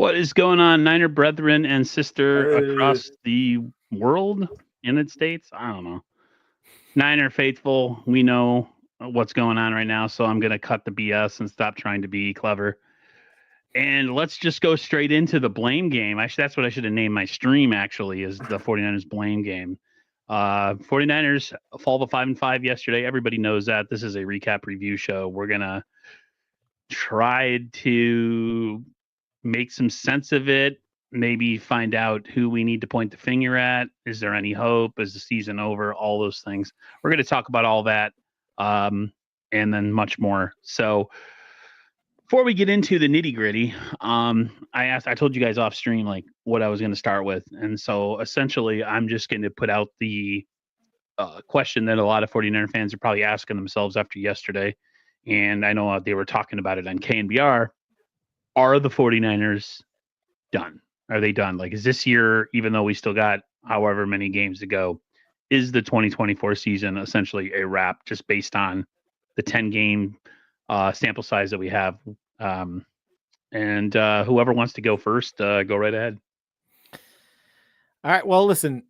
What is going on, Niner brethren and sister Uh, across the world, United States? I don't know. Niner faithful, we know what's going on right now, so I'm going to cut the BS and stop trying to be clever. And let's just go straight into the blame game. Actually, that's what I should have named my stream, actually, is the 49ers blame game. 49ers fall to 5-5 yesterday. Everybody knows that. This is a recap review show. We're going to try to make some sense of it, maybe find out who we need to point the finger at. Is there any hope? Is the season over? All those things. We're going to talk about all that and then much more. So before we get into the nitty gritty, I told you guys off stream like what I was going to start with. And so essentially, I'm just going to put out the question that a lot of 49er fans are probably asking themselves after yesterday. And I know they were talking about it on KNBR. Are the 49ers done? Are they done? Like, is this year, even though we still got however many games to go, is the 2024 season essentially a wrap just based on the 10 game sample size that we have? And whoever wants to go first, go right ahead. All right. Well, listen,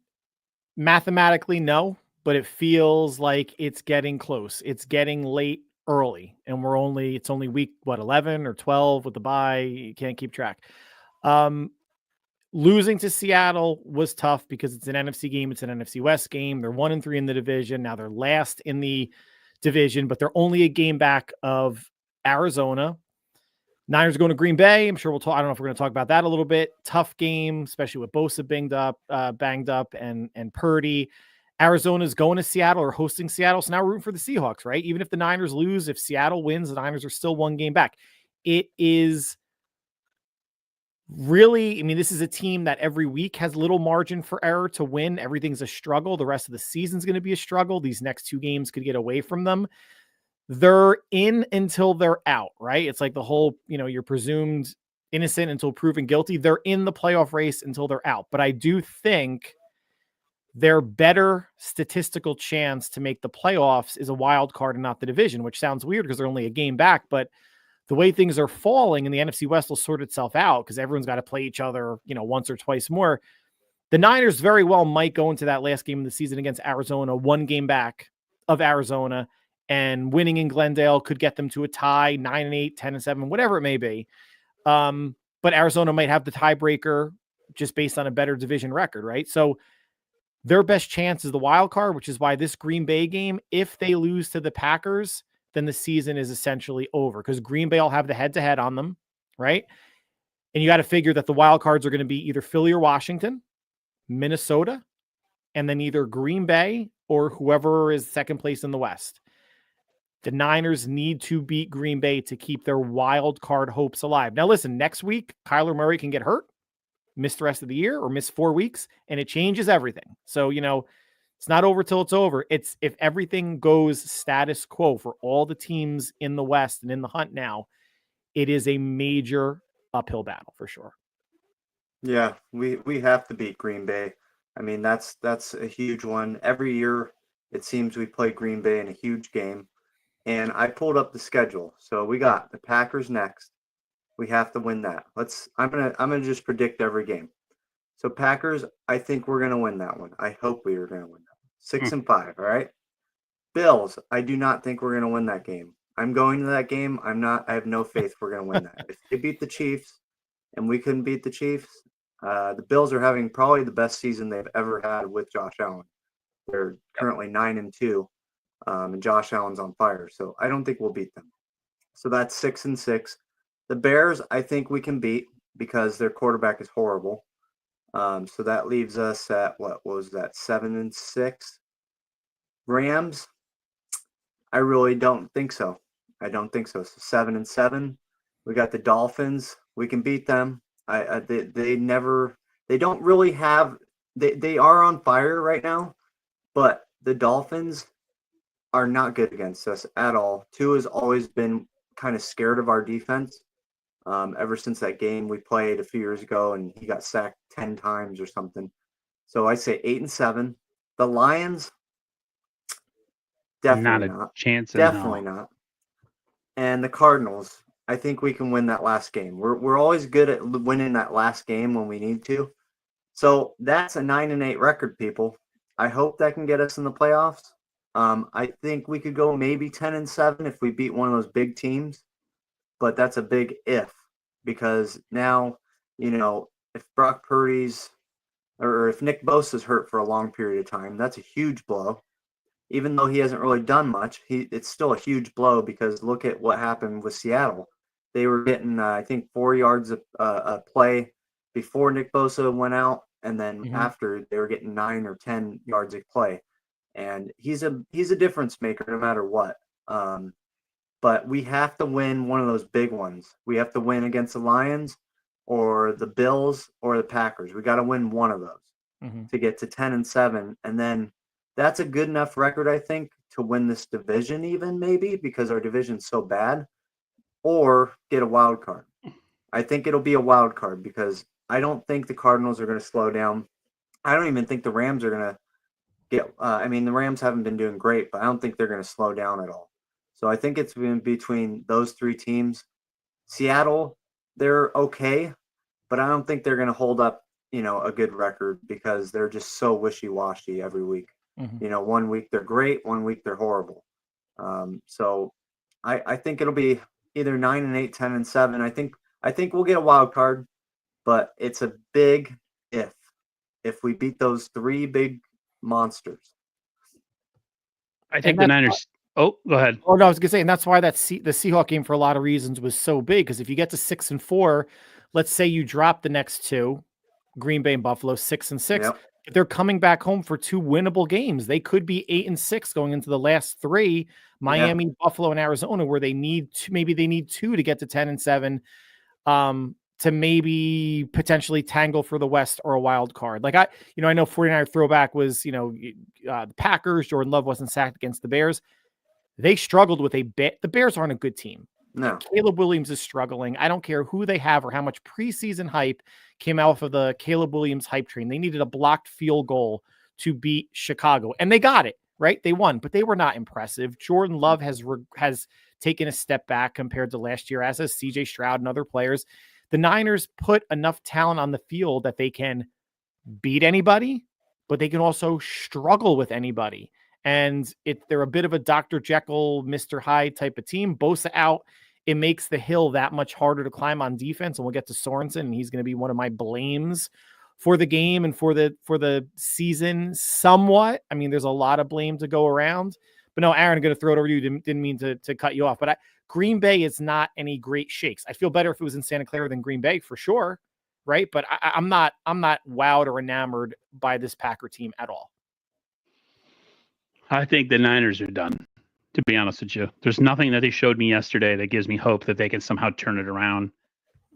mathematically, no, but it feels like it's getting close. It's getting late early, and it's only week, 11 or 12 with the bye. You can't keep track. Losing to Seattle was tough because it's an NFC game. It's an NFC West game. They're 1-3 in the division. Now they're last in the division, but they're only a game back of Arizona. Niners going to Green Bay. I'm sure we'll talk. I don't know if we're going to talk about that a little bit. Tough game, especially with Bosa banged up, and Purdy. Arizona's going to Seattle or hosting Seattle. So now we're rooting for the Seahawks, right? Even if the Niners lose, if Seattle wins, the Niners are still one game back. It is really, I mean, this is a team that every week has little margin for error to win. Everything's a struggle. The rest of the season's going to be a struggle. These next two games could get away from them. They're in until they're out, right? It's like the whole, you're presumed innocent until proven guilty. They're in the playoff race until they're out. But I do think their better statistical chance to make the playoffs is a wild card and not the division, which sounds weird because they're only a game back. But the way things are falling and the NFC West will sort itself out because everyone's got to play each other, once or twice more. The Niners very well might go into that last game of the season against Arizona, one game back of Arizona, and winning in Glendale could get them to a tie, 9-8, 10-7, whatever it may be. But Arizona might have the tiebreaker just based on a better division record, right? So their best chance is the wild card, which is why this Green Bay game, if they lose to the Packers, then the season is essentially over because Green Bay will have the head-to-head on them, right? And you got to figure that the wild cards are going to be either Philly or Washington, Minnesota, and then either Green Bay or whoever is second place in the West. The Niners need to beat Green Bay to keep their wild card hopes alive. Now, listen, next week, Kyler Murray can get hurt, miss the rest of the year, or miss 4 weeks, and it changes everything. So, it's not over till it's over. It's if everything goes status quo for all the teams in the West and in the hunt now, it is a major uphill battle for sure. Yeah, we have to beat Green Bay. I mean, that's a huge one. Every year, it seems we play Green Bay in a huge game. And I pulled up the schedule. So we got the Packers next. We have to win that. I'm gonna just predict every game. So Packers, I think we're gonna win that one. I hope we are gonna win that. 6-5, all right? Bills, I do not think we're gonna win that game. I'm going to that game. I have no faith we're gonna win that. If they beat the Chiefs and we couldn't beat the Chiefs, the Bills are having probably the best season they've ever had with Josh Allen. They're currently 9-2. And Josh Allen's on fire. So I don't think we'll beat them. So that's 6-6. The Bears, I think we can beat because their quarterback is horrible. So that leaves us at, what was that, 7-6? Rams, I really don't think so. I don't think so. So 7-7. We got the Dolphins. We can beat them. They don't really have, they are on fire right now, but the Dolphins are not good against us at all. Tua has always been kind of scared of our defense ever since that game we played a few years ago, and he got sacked 10 times or something. So I say 8-7. The Lions, definitely Not a not. chance in Definitely hell. not. And the Cardinals, I think we can win that last game. We're always good at winning that last game when we need to. So that's a 9-8 record, people. I hope that can get us in the playoffs. I think we could go maybe 10-7 if we beat one of those big teams, but that's a big if, because now, if Brock Purdy's or if Nick Bosa's hurt for a long period of time, that's a huge blow. Even though he hasn't really done much, it's still a huge blow because look at what happened with Seattle. They were getting, I think, 4 yards a play before Nick Bosa went out, and then after they were getting 9 or 10 yards a play. And he's a difference maker no matter what. But we have to win one of those big ones. We have to win against the Lions or the Bills or the Packers. We got to win one of those to get to 10-7, and then that's a good enough record, I think, to win this division even maybe because our division's so bad, or get a wild card. I think it'll be a wild card because I don't think the Cardinals are going to slow down. I don't even think the Rams are going to get the Rams haven't been doing great, but I don't think they're going to slow down at all. So I think it's been between those three teams. Seattle, they're okay, but I don't think they're going to hold up, a good record because they're just so wishy-washy every week. 1 week they're great, 1 week they're horrible. So I think it'll be either 9-8, 10-7. I think we'll get a wild card, but it's a big if we beat those three big monsters. I think the Niners. Oh, go ahead. Oh no, I was gonna say, and that's why the Seahawks game for a lot of reasons was so big. Because if you get to 6-4, let's say you drop the next two, Green Bay and Buffalo, 6-6. Yep. But they're coming back home for two winnable games. They could be 8-6 going into the last three, Miami, Buffalo, and Arizona, where they need maybe they need two to get to 10-7, to maybe potentially tangle for the West or a wild card. Like I know 49er throwback was, the Packers. Jordan Love wasn't sacked against the Bears. They struggled with the Bears aren't a good team. No. Caleb Williams is struggling. I don't care who they have or how much preseason hype came out of the Caleb Williams hype train. They needed a blocked field goal to beat Chicago, and they got it, right? They won, but they were not impressive. Jordan Love has taken a step back compared to last year, as has CJ Stroud and other players. The Niners put enough talent on the field that they can beat anybody, but they can also struggle with anybody. And they're a bit of a Dr. Jekyll, Mr. Hyde type of team. Bosa out, it makes the hill that much harder to climb on defense. And we'll get to Sorensen, and he's going to be one of my blames for the game and for the season somewhat. I mean, there's a lot of blame to go around. But no, Aaron, I'm going to throw it over to you. Didn't mean to cut you off. But Green Bay is not any great shakes. I feel better if it was in Santa Clara than Green Bay for sure, right? But I'm not wowed or enamored by this Packer team at all. I think the Niners are done, to be honest with you. There's nothing that they showed me yesterday that gives me hope that they can somehow turn it around.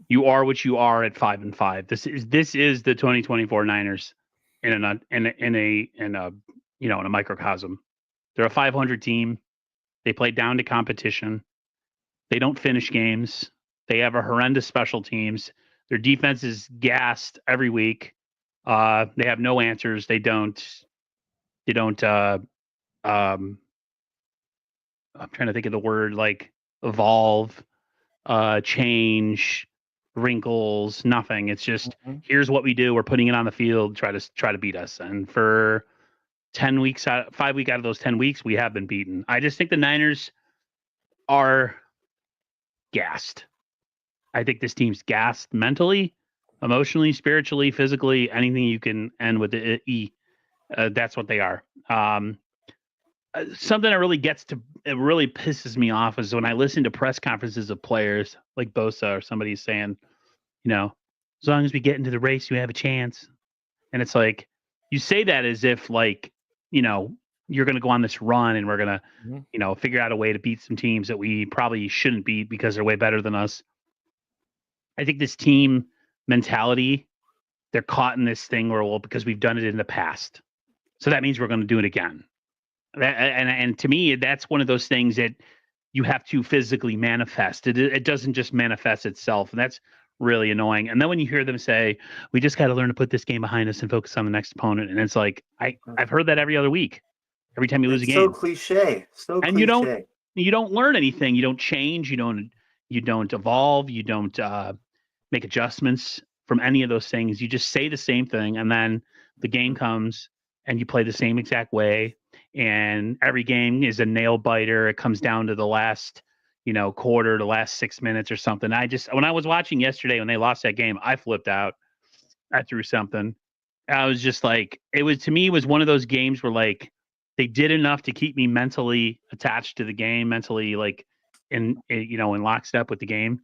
You are what you are at 5-5. This is the 2024 Niners in a microcosm. They're a 500 team. They play down to competition. They don't finish games. They have a horrendous special teams. Their defense is gassed every week. They have no answers. They don't I'm trying to think of the word, like evolve, change, wrinkles, nothing. It's just here's what we do. We're putting it on the field, try to beat us. And for 5 weeks out of those 10 weeks, we have been beaten. I just think the Niners are gassed. I think this team's gassed mentally, emotionally, spiritually, physically, anything you can end with the E. That's what they are. Something that really pisses me off is when I listen to press conferences of players like Bosa or somebody saying, as long as we get into the race, you have a chance. And it's like, you say that as if like, you're going to go on this run and we're going to, figure out a way to beat some teams that we probably shouldn't beat because they're way better than us. I think this team mentality, they're caught in this thing where, because we've done it in the past. So that means we're going to do it again. And to me, that's one of those things that you have to physically manifest. It doesn't just manifest itself. And that's really annoying. And then when you hear them say, we just got to learn to put this game behind us and focus on the next opponent. And it's like, I've heard that every other week, every time you lose a game. So cliche. And you don't learn anything. You don't change. You don't You don't evolve. You don't make adjustments from any of those things. You just say the same thing, and then the game comes and you play the same exact way. And every game is a nail biter. It comes down to the last, quarter, the last 6 minutes or something. When I was watching yesterday when they lost that game, I flipped out. I threw something. I was just like, to me, it was one of those games where like they did enough to keep me mentally attached to the game, mentally like in lockstep with the game.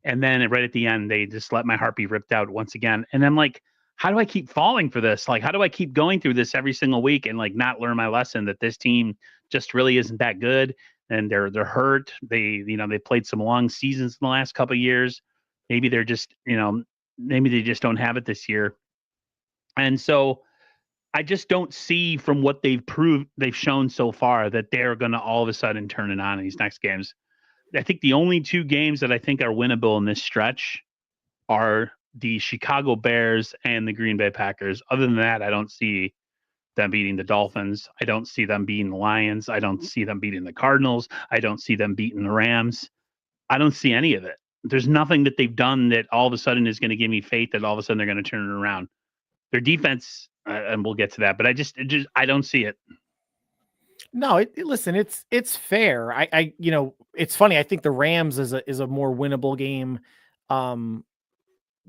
And then right at the end, they just let my heart be ripped out once again. And I'm like, how do I keep falling for this? Like, how do I keep going through this every single week and like not learn my lesson that this team just really isn't that good and they're hurt. They played some long seasons in the last couple of years. Maybe they're just maybe they just don't have it this year. And so I just don't see from what they've shown so far that they're going to all of a sudden turn it on in these next games. I think the only two games that I think are winnable in this stretch are the Chicago Bears and the Green Bay Packers. Other than that, I don't see them beating the Dolphins. I don't see them beating the Lions. I don't see them beating the Cardinals. I don't see them beating the Rams. I don't see any of it. There's nothing that they've done that all of a sudden is going to give me faith that all of a sudden they're going to turn it around. Their defense, and we'll get to that, but I don't see it. No, listen, it's fair. I it's funny. I think the Rams is a more winnable game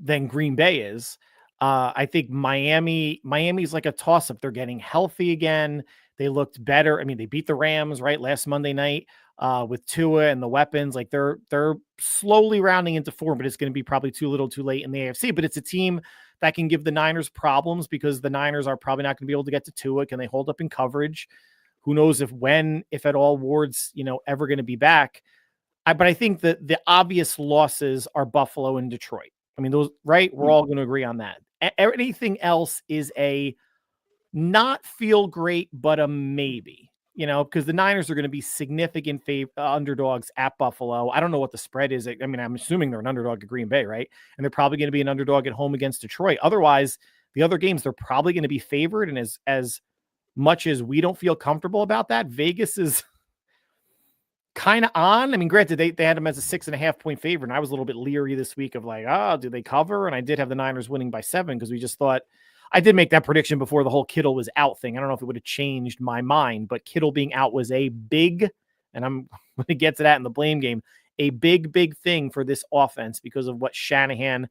than Green Bay is. I think Miami's like a toss up. They're getting healthy again. They looked better. I mean, they beat the Rams right last Monday night with Tua and the weapons. Like they're slowly rounding into form, but it's going to be probably too little, too late in the AFC. But it's a team that can give the Niners problems because the Niners are probably not going to be able to get to Tua. Can they hold up in coverage? Who knows if at all Ward's, ever going to be back. But I think that the obvious losses are Buffalo and Detroit. I mean, those, right? We're all going to agree on that. Anything else is a not feel great, but a maybe, because the Niners are going to be significant underdogs at Buffalo. I don't know what the spread is. I mean, I'm assuming they're an underdog at Green Bay, right? And they're probably going to be an underdog at home against Detroit. Otherwise, the other games, they're probably going to be favored. And as much as we don't feel comfortable about that, Vegas is kind of on. I mean, granted, they had them as a 6.5 point favorite, and I was a little bit leery this week of like, do they cover? And I did have the Niners winning by 7 because we just thought I did make that prediction before the whole Kittle was out thing. I don't know if it would have changed my mind, but Kittle being out was a big, and I'm going to get to that in the blame game, a big thing for this offense because of what Shanahan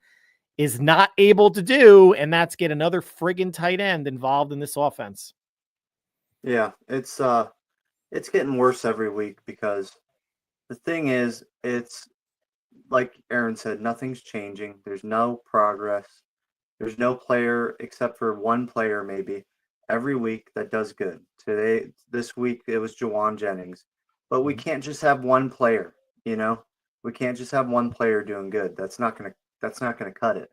is not able to do, and that's get another friggin' tight end involved in this offense. Yeah, it's getting worse every week because the thing is, it's like Aaron said, nothing's changing. There's no progress. There's no player except for one player maybe every week that does good. This week, it was Jawan Jennings. But we can't just have one player, We can't just have one player doing good. That's not gonna cut it.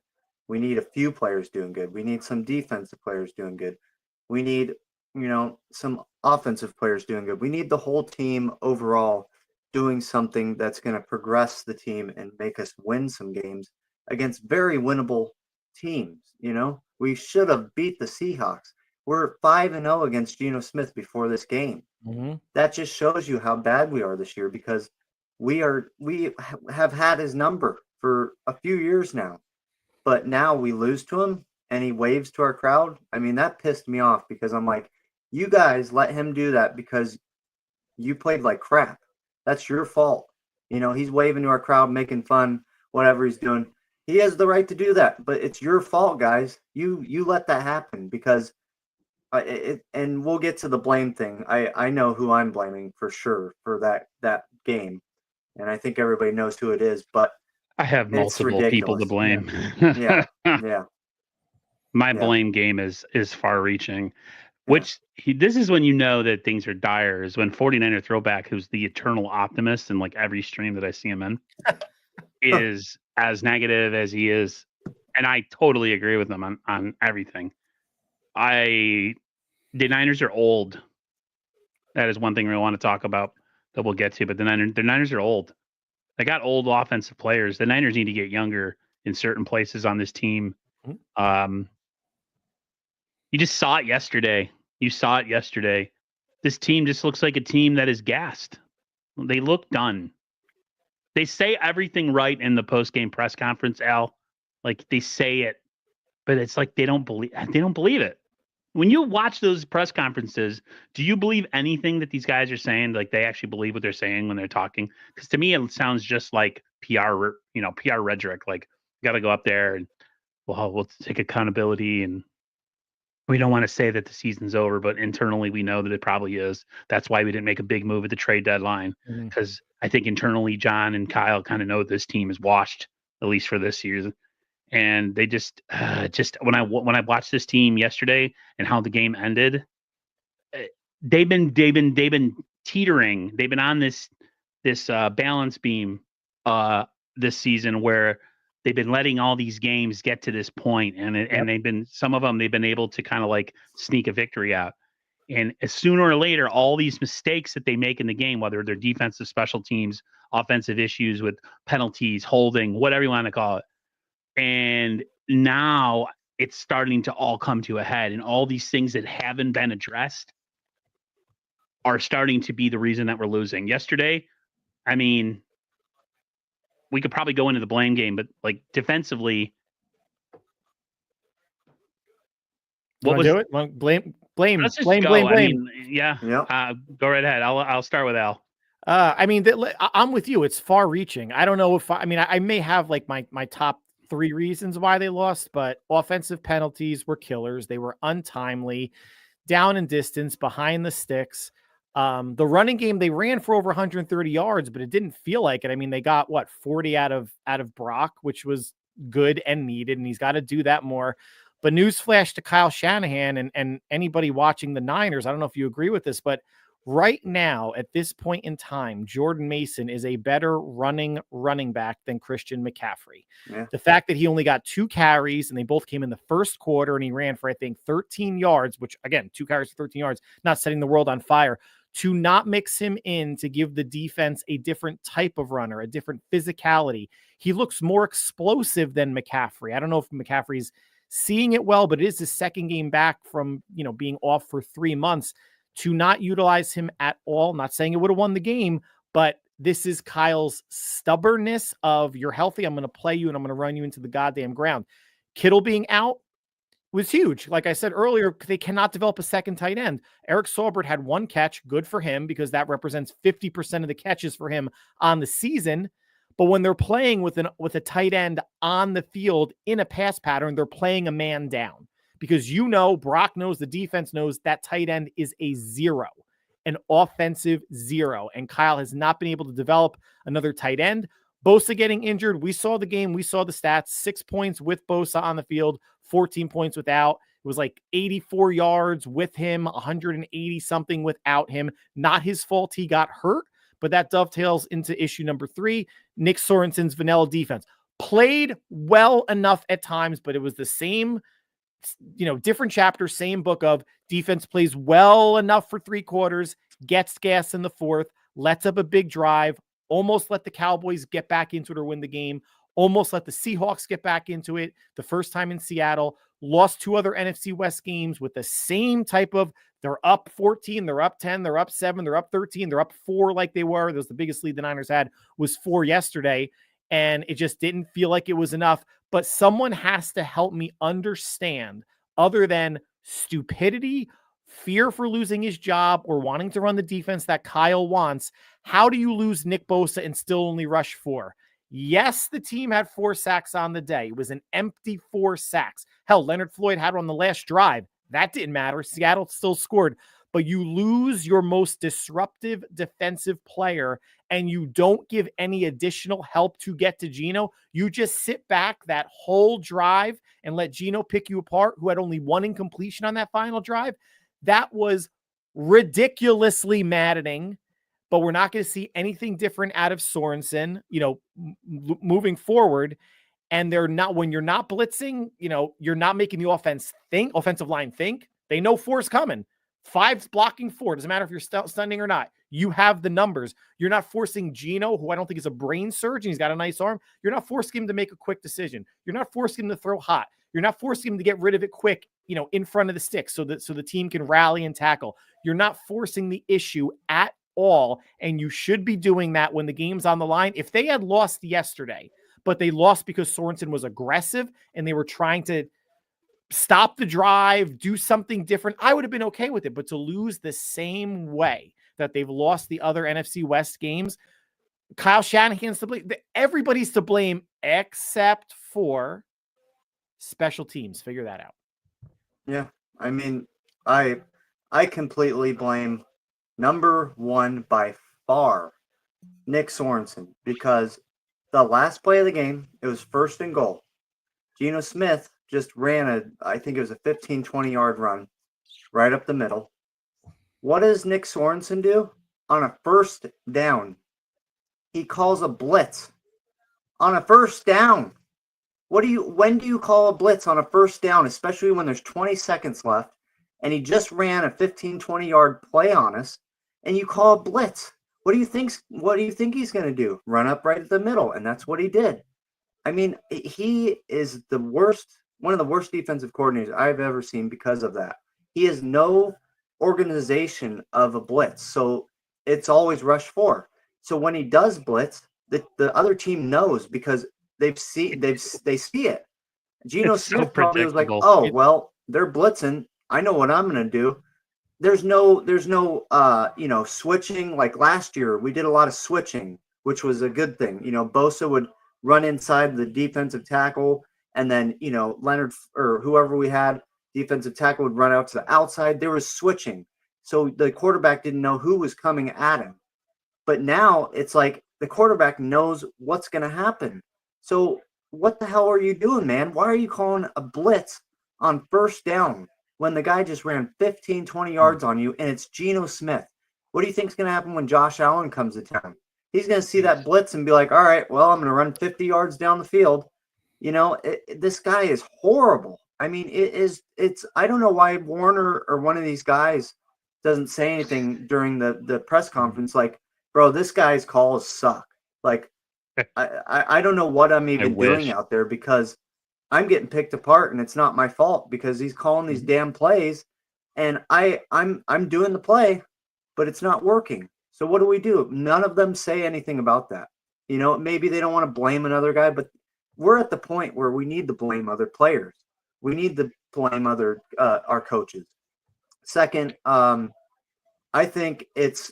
We need a few players doing good. We need some defensive players doing good. We need, some offensive players doing good. We need the whole team overall doing something that's going to progress the team and make us win some games against very winnable teams. We should have beat the Seahawks. We're 5-0 against Geno Smith before this game. Mm-hmm. That just shows you how bad we are this year because we have had his number for a few years now, but now we lose to him and he waves to our crowd. I mean, that pissed me off because I'm like, you guys let him do that because you played like crap. That's your fault. He's waving to our crowd, making fun, whatever he's doing. He has the right to do that, but it's your fault, guys. You let that happen because and we'll get to the blame thing. I know who I'm blaming for sure for that game, and I think everybody knows who it is. But I have multiple people to blame. Yeah. My blame game is far-reaching. This is when you know that things are dire, is when 49er Throwback, who's the eternal optimist in like every stream that I see him in, is as negative as he is. And I totally agree with him on everything. The Niners are old. That is one thing we want to talk about that we'll get to. But the Niners are old. They got old offensive players. The Niners need to get younger in certain places on this team. You just saw it yesterday. This team just looks like a team that is gassed. They look done. They say everything right in the post-game press conference, Al. Like they say it, but it's like they don't believe it. When you watch those press conferences, do you believe anything that these guys are saying? Like they actually believe what they're saying when they're talking? Because to me, it sounds just like PR, PR rhetoric. Like, got to go up there and we'll take accountability, and we don't want to say that the season's over, but internally we know that it probably is. That's why we didn't make a big move at the trade deadline, because I think internally John and Kyle kind of know this team is washed, at least for this season. And they just when I watched this team yesterday and how the game ended, they've been teetering. They've been on this balance beam this season where they've been letting all these games get to this point, and some of them they've been able to kind of like sneak a victory out. And sooner or later, all these mistakes that they make in the game, whether they're defensive, special teams, offensive issues with penalties, holding, whatever you want to call it, and now it's starting to all come to a head, and all these things that haven't been addressed are starting to be the reason that we're losing. Yesterday, I mean, we could probably go into the blame game, but like defensively, what was it? Blame. Let's just go. I mean, yeah. Go right ahead. I'll start with Al. I mean, I'm with you. It's far-reaching. I don't know if I may have like my top 3 reasons why they lost, but offensive penalties were killers. They were untimely, down in distance, behind the sticks. The running game, they ran for over 130 yards, but it didn't feel like it. I mean, they got 40 out of Brock, which was good and needed, and he's got to do that more. But newsflash to Kyle Shanahan and anybody watching the Niners, I don't know if you agree with this, but right now, at this point in time, Jordan Mason is a better running back than Christian McCaffrey. Yeah. The fact that he only got 2 carries and they both came in the first quarter and he ran for, I think, 13 yards, which again, 2 carries for 13 yards, not setting the world on fire. To not mix him in to give the defense a different type of runner, a different physicality. He looks more explosive than McCaffrey. I don't know if McCaffrey's seeing it well, but it is his second game back from, being off for 3 months. To not utilize him at all, not saying it would have won the game, but this is Kyle's stubbornness of, you're healthy, I'm going to play you, and I'm going to run you into the goddamn ground. Kittle being out was huge. Like I said earlier, they cannot develop a second tight end. Eric Saubert had 1 catch, good for him, because that represents 50% of the catches for him on the season. But when they're playing with a tight end on the field in a pass pattern, they're playing a man down. Because Brock knows, the defense knows that tight end is a 0, an offensive 0. And Kyle has not been able to develop another tight end. Bosa getting injured. We saw the game. We saw the stats. 6 points with Bosa on the field, 14 points without. It was like 84 yards with him, 180 something without him. Not his fault he got hurt, but that dovetails into issue number 3. Nick Sorensen's vanilla defense. Played well enough at times, but it was the same, different chapter, same book of defense plays well enough for 3 quarters, gets gas in the 4th, lets up a big drive, almost let the Cowboys get back into it or win the game, almost let the Seahawks get back into it the first time in Seattle, lost 2 other NFC West games with the same type of, they're up 14, they're up 10, they're up 7, they're up 13, they're up 4 like they were. That was the biggest lead the Niners had, was 4 yesterday. And it just didn't feel like it was enough. But someone has to help me understand, other than stupidity, fear for losing his job, or wanting to run the defense that Kyle wants, how do you lose Nick Bosa and still only rush 4? Yes, the team had 4 sacks on the day. It was an empty 4 sacks. Hell, Leonard Floyd had one on the last drive. That didn't matter. Seattle still scored. But you lose your most disruptive defensive player and you don't give any additional help to get to Geno. You just sit back that whole drive and let Geno pick you apart, who had only 1 incompletion on that final drive. That was ridiculously maddening, but we're not going to see anything different out of Sorensen, moving forward. And they're not, when you're not blitzing, you're not making the offensive line think. They know 4's coming. 5's blocking 4. Doesn't matter if you're stunning or not. You have the numbers. You're not forcing Geno, who I don't think is a brain surgeon. He's got a nice arm. You're not forcing him to make a quick decision. You're not forcing him to throw hot. You're not forcing him to get rid of it quick, in front of the sticks so the team can rally and tackle. You're not forcing the issue at all. And you should be doing that when the game's on the line. If they had lost yesterday, but they lost because Sorensen was aggressive and they were trying to stop the drive, do something different, I would have been okay with it. But to lose the same way that they've lost the other NFC West games, Kyle Shanahan's to blame. Everybody's to blame except for special teams. Figure that out. Yeah, I mean, I completely blame number one by far Nick Sorensen, because the last play of the game, it was 1st and goal. Geno Smith just ran I think it was a 15, 20-yard run right up the middle. What does Nick Sorensen do? On a 1st down, he calls a blitz. On a 1st down. When do you call a blitz on a 1st down, especially when there's 20 seconds left and he just ran a 15, 20-yard play on us and you call a blitz? What do you think he's going to do? Run up right at the middle, and that's what he did. I mean, he is one of the worst defensive coordinators I've ever seen because of that. He has no organization of a blitz, so it's always rush 4. So when he does blitz, the other team knows because they see it. Geno Smith probably was like, "Oh, well, they're blitzing. I know what I'm going to do." There's no switching. Like last year, we did a lot of switching, which was a good thing. Bosa would run inside the defensive tackle, and then, Leonard or whoever we had, defensive tackle, would run out to the outside. There was switching. So the quarterback didn't know who was coming at him. But now it's like the quarterback knows what's going to happen. So what the hell are you doing, man? Why are you calling a blitz on 1st down when the guy just ran 15, 20 yards on you and it's Geno Smith? What do you think is going to happen when Josh Allen comes to town? He's going to see that blitz and be like, all right, well, I'm going to run 50 yards down the field. This guy is horrible. I mean, I don't know why Warner or one of these guys doesn't say anything during the press conference. Like, bro, this guy's calls suck. Like, I don't know what I'm even doing out there, because I'm getting picked apart and it's not my fault, because he's calling these damn plays and I'm doing the play, but it's not working. So what do? None of them say anything about that. Maybe they don't want to blame another guy, but we're at the point where we need to blame other players. We need to blame our coaches. Second, I think it's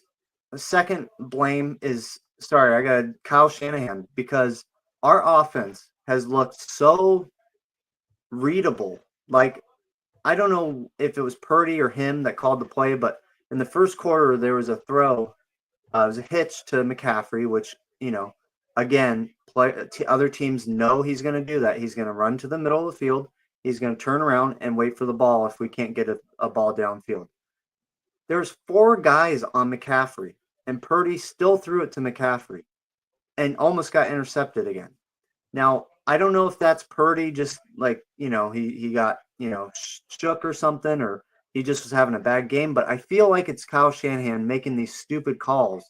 the second blame is, I got Kyle Shanahan, because our offense has looked so readable. Like, I don't know if it was Purdy or him that called the play, but in the first quarter, there was a throw. It was a hitch to McCaffrey, which, again, other teams know he's going to do that. He's going to run to the middle of the field. He's going to turn around and wait for the ball if we can't get a ball downfield. There's 4 guys on McCaffrey, and Purdy still threw it to McCaffrey and almost got intercepted again. Now, I don't know if that's Purdy just like, he got, shook or something, or he just was having a bad game. But I feel like it's Kyle Shanahan making these stupid calls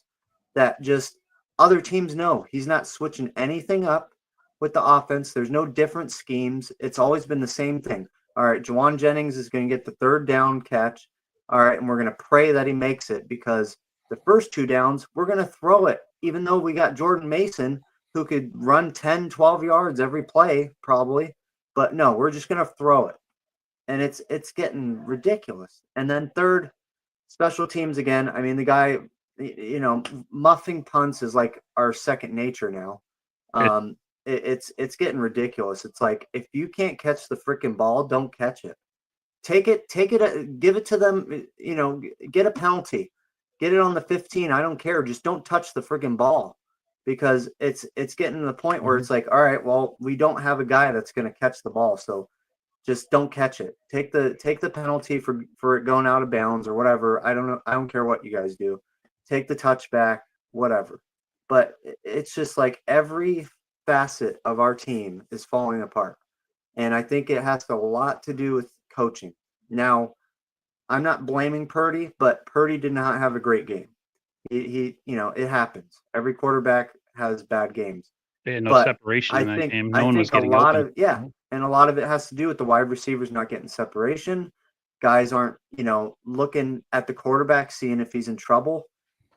that just other teams know. He's not switching anything up with the offense. There's no different schemes. It's always been the same thing. All right, Juwan Jennings is going to get the 3rd down catch. All right, and we're going to pray that he makes it, because the first 2 downs, we're going to throw it, even though we got Jordan Mason, who could run 10, 12 yards every play, probably. But no, we're just going to throw it. And it's getting ridiculous. And then third, special teams again. I mean, the guy, muffing punts is like our second nature now. It's getting ridiculous. It's like, if you can't catch the freaking ball, don't catch it. Take it, give it to them, get a penalty. Get it on the 15. I don't care. Just don't touch the freaking ball, because it's getting to the point where it's like, all right, well, we don't have a guy that's going to catch the ball, so just don't catch it. Take the penalty for it going out of bounds or whatever. I don't know. I don't care what you guys do. Take the touchback, whatever. But it's just like every facet of our team is falling apart, and I think it has a lot to do with coaching. Now, I'm not blaming Purdy, but Purdy did not have a great game. He it happens. Every quarterback has bad games. They had no separation in that game. No one was getting open. And a lot of it has to do with the wide receivers not getting separation. Guys aren't, looking at the quarterback, seeing if he's in trouble.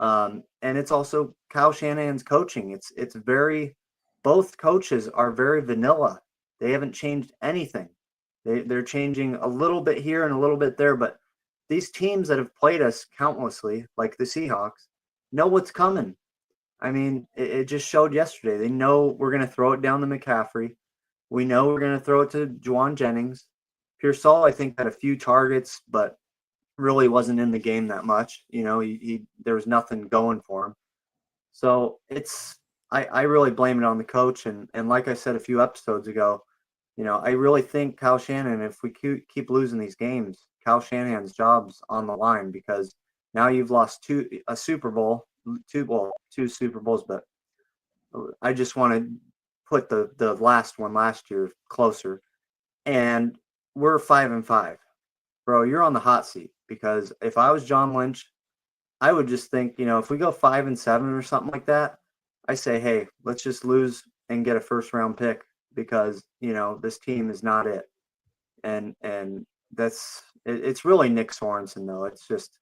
And it's also Kyle Shanahan's coaching. It's very, both coaches are very vanilla. They haven't changed anything. They're changing a little bit here and a little bit there, but these teams that have played us countlessly, like the Seahawks, know what's coming. I mean, it just showed yesterday. They know we're going to throw it down to McCaffrey. We know we're going to throw it to Juwan Jennings. Pearsall, I think, had a few targets, but really wasn't in the game that much. You know, he there was nothing going for him. So I really blame it on the coach. And like I said a few episodes ago, you know, I really think Kyle Shanahan, if we keep losing these games, Kyle Shanahan's job's on the line, because now you've lost two Super Bowls, but I just want to put the last one last year closer. And we're 5-5. Bro, you're on the hot seat, because if I was John Lynch, I would just think, you know, if we go 5-7 or something like that, I say, hey, let's just lose and get a first round pick, because, you know, this team is not it. And it's really Nick Sorensen, though. It's just,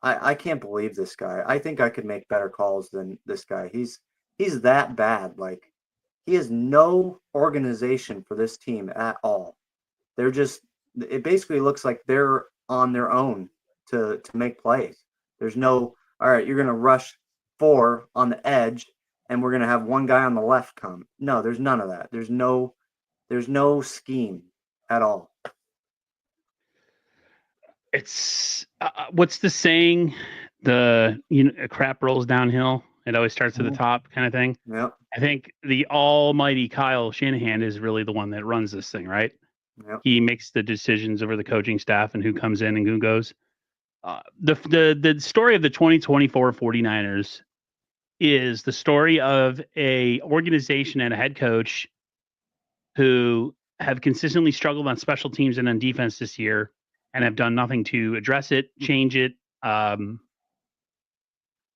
I can't believe this guy. I think I could make better calls than this guy. He's that bad. Like, he has no organization for this team at all. They're just, it basically looks like they're on their own to make plays. There's no, all right, you're going to rush 4 on the edge and we're going to have one guy on the left come. No, there's none of that. There's no scheme at all. It's what's the saying? Crap rolls downhill. It always starts at the top, kind of thing. Yep. I think the almighty Kyle Shanahan is really the one that runs this thing, right? Yep. He makes the decisions over the coaching staff and who comes in and who goes. The story of the 2024 49ers is the story of a organization and a head coach who have consistently struggled on special teams and on defense this year, and have done nothing to address it, change it,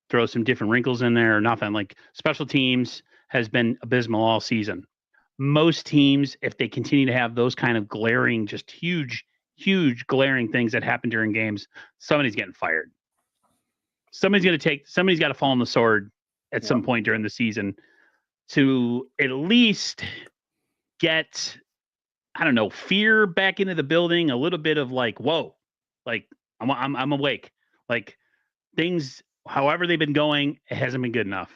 throw some different wrinkles in there or nothing. Like, special teams has been abysmal all season. Most teams, if they continue to have those kind of glaring, just huge glaring things that happen during games, somebody's getting fired. Somebody's got to fall on the sword at some point during the season to at least get, I don't know, fear back into the building, a little bit of like, whoa, like I'm awake. Like, things, however they've been going, it hasn't been good enough.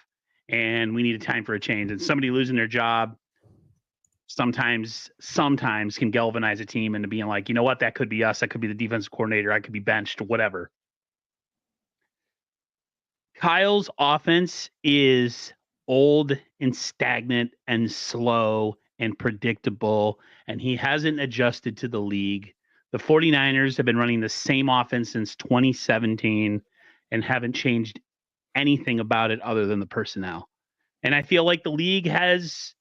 And we need a time for a change. And somebody losing their job sometimes can galvanize a team into being like, you know what, that could be us. That could be the defensive coordinator. I could be benched, whatever. Kyle's offense is old and stagnant and slow and predictable, and he hasn't adjusted to the league. The 49ers have been running the same offense since 2017 and haven't changed anything about it other than the personnel. And I feel like the league has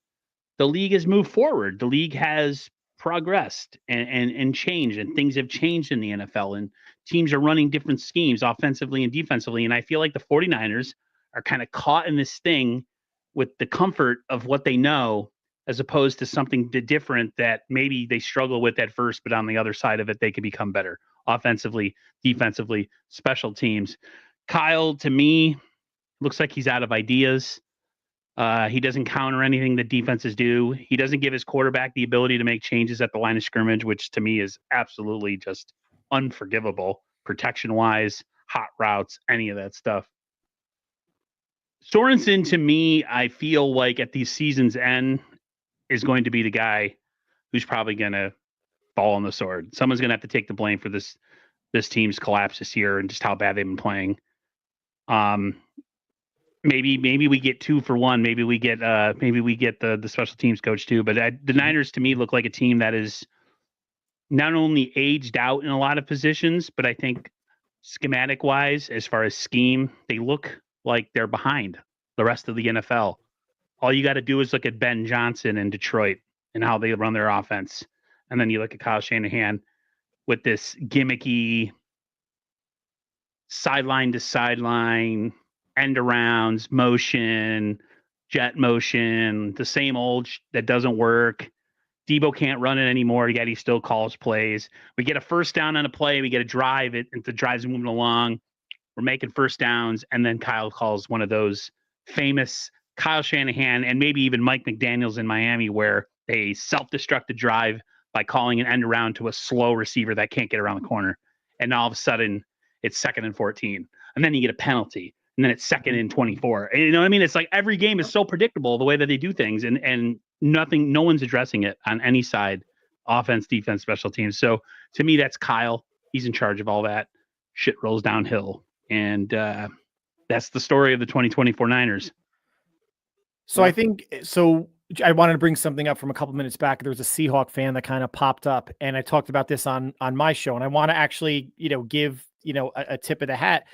moved forward. The league has progressed and changed, and things have changed in the NFL, and teams are running different schemes offensively and defensively. And I feel like the 49ers are kind of caught in this thing with the comfort of what they know, as opposed to something different that maybe they struggle with at first, but on the other side of it, they can become better offensively, defensively, special teams. Kyle, to me, looks like he's out of ideas. He doesn't counter anything that defenses do. He doesn't give his quarterback the ability to make changes at the line of scrimmage, which to me is absolutely just unforgivable, protection-wise, hot routes, any of that stuff. Sorensen, to me, I feel like at the season's end, is going to be the guy who's probably going to fall on the sword. Someone's going to have to take the blame for this team's collapse this year and just how bad they've been playing. Maybe we get 2 for 1. Maybe we get the special teams coach too. But the Niners, to me, look like a team that is not only aged out in a lot of positions, but I think schematic wise, as far as scheme, they look like they're behind the rest of the NFL. All you got to do is look at Ben Johnson in Detroit and how they run their offense, and then you look at Kyle Shanahan with this gimmicky sideline to sideline, end arounds, motion, jet motion, the same old that doesn't work. Debo can't run it anymore, yet he still calls plays. We get a first down on a play, we get a drive, the drive's moving along. We're making first downs. And then Kyle calls one of those famous Kyle Shanahan and maybe even Mike McDaniels in Miami, where they self-destruct the drive by calling an end around to a slow receiver that can't get around the corner. And all of a sudden it's 2nd and 14. And then you get a penalty. And then it's 2nd and 24. And you know what I mean? It's like every game is so predictable the way that they do things, and no one's addressing it on any side, offense, defense, special teams. So to me, that's Kyle. He's in charge of all that. Shit rolls downhill. And that's the story of the 2024 Niners. So I think, I wanted to bring something up from a couple minutes back. There was a Seahawk fan that kind of popped up, and I talked about this on my show, and I want to actually, give, a tip of the hat.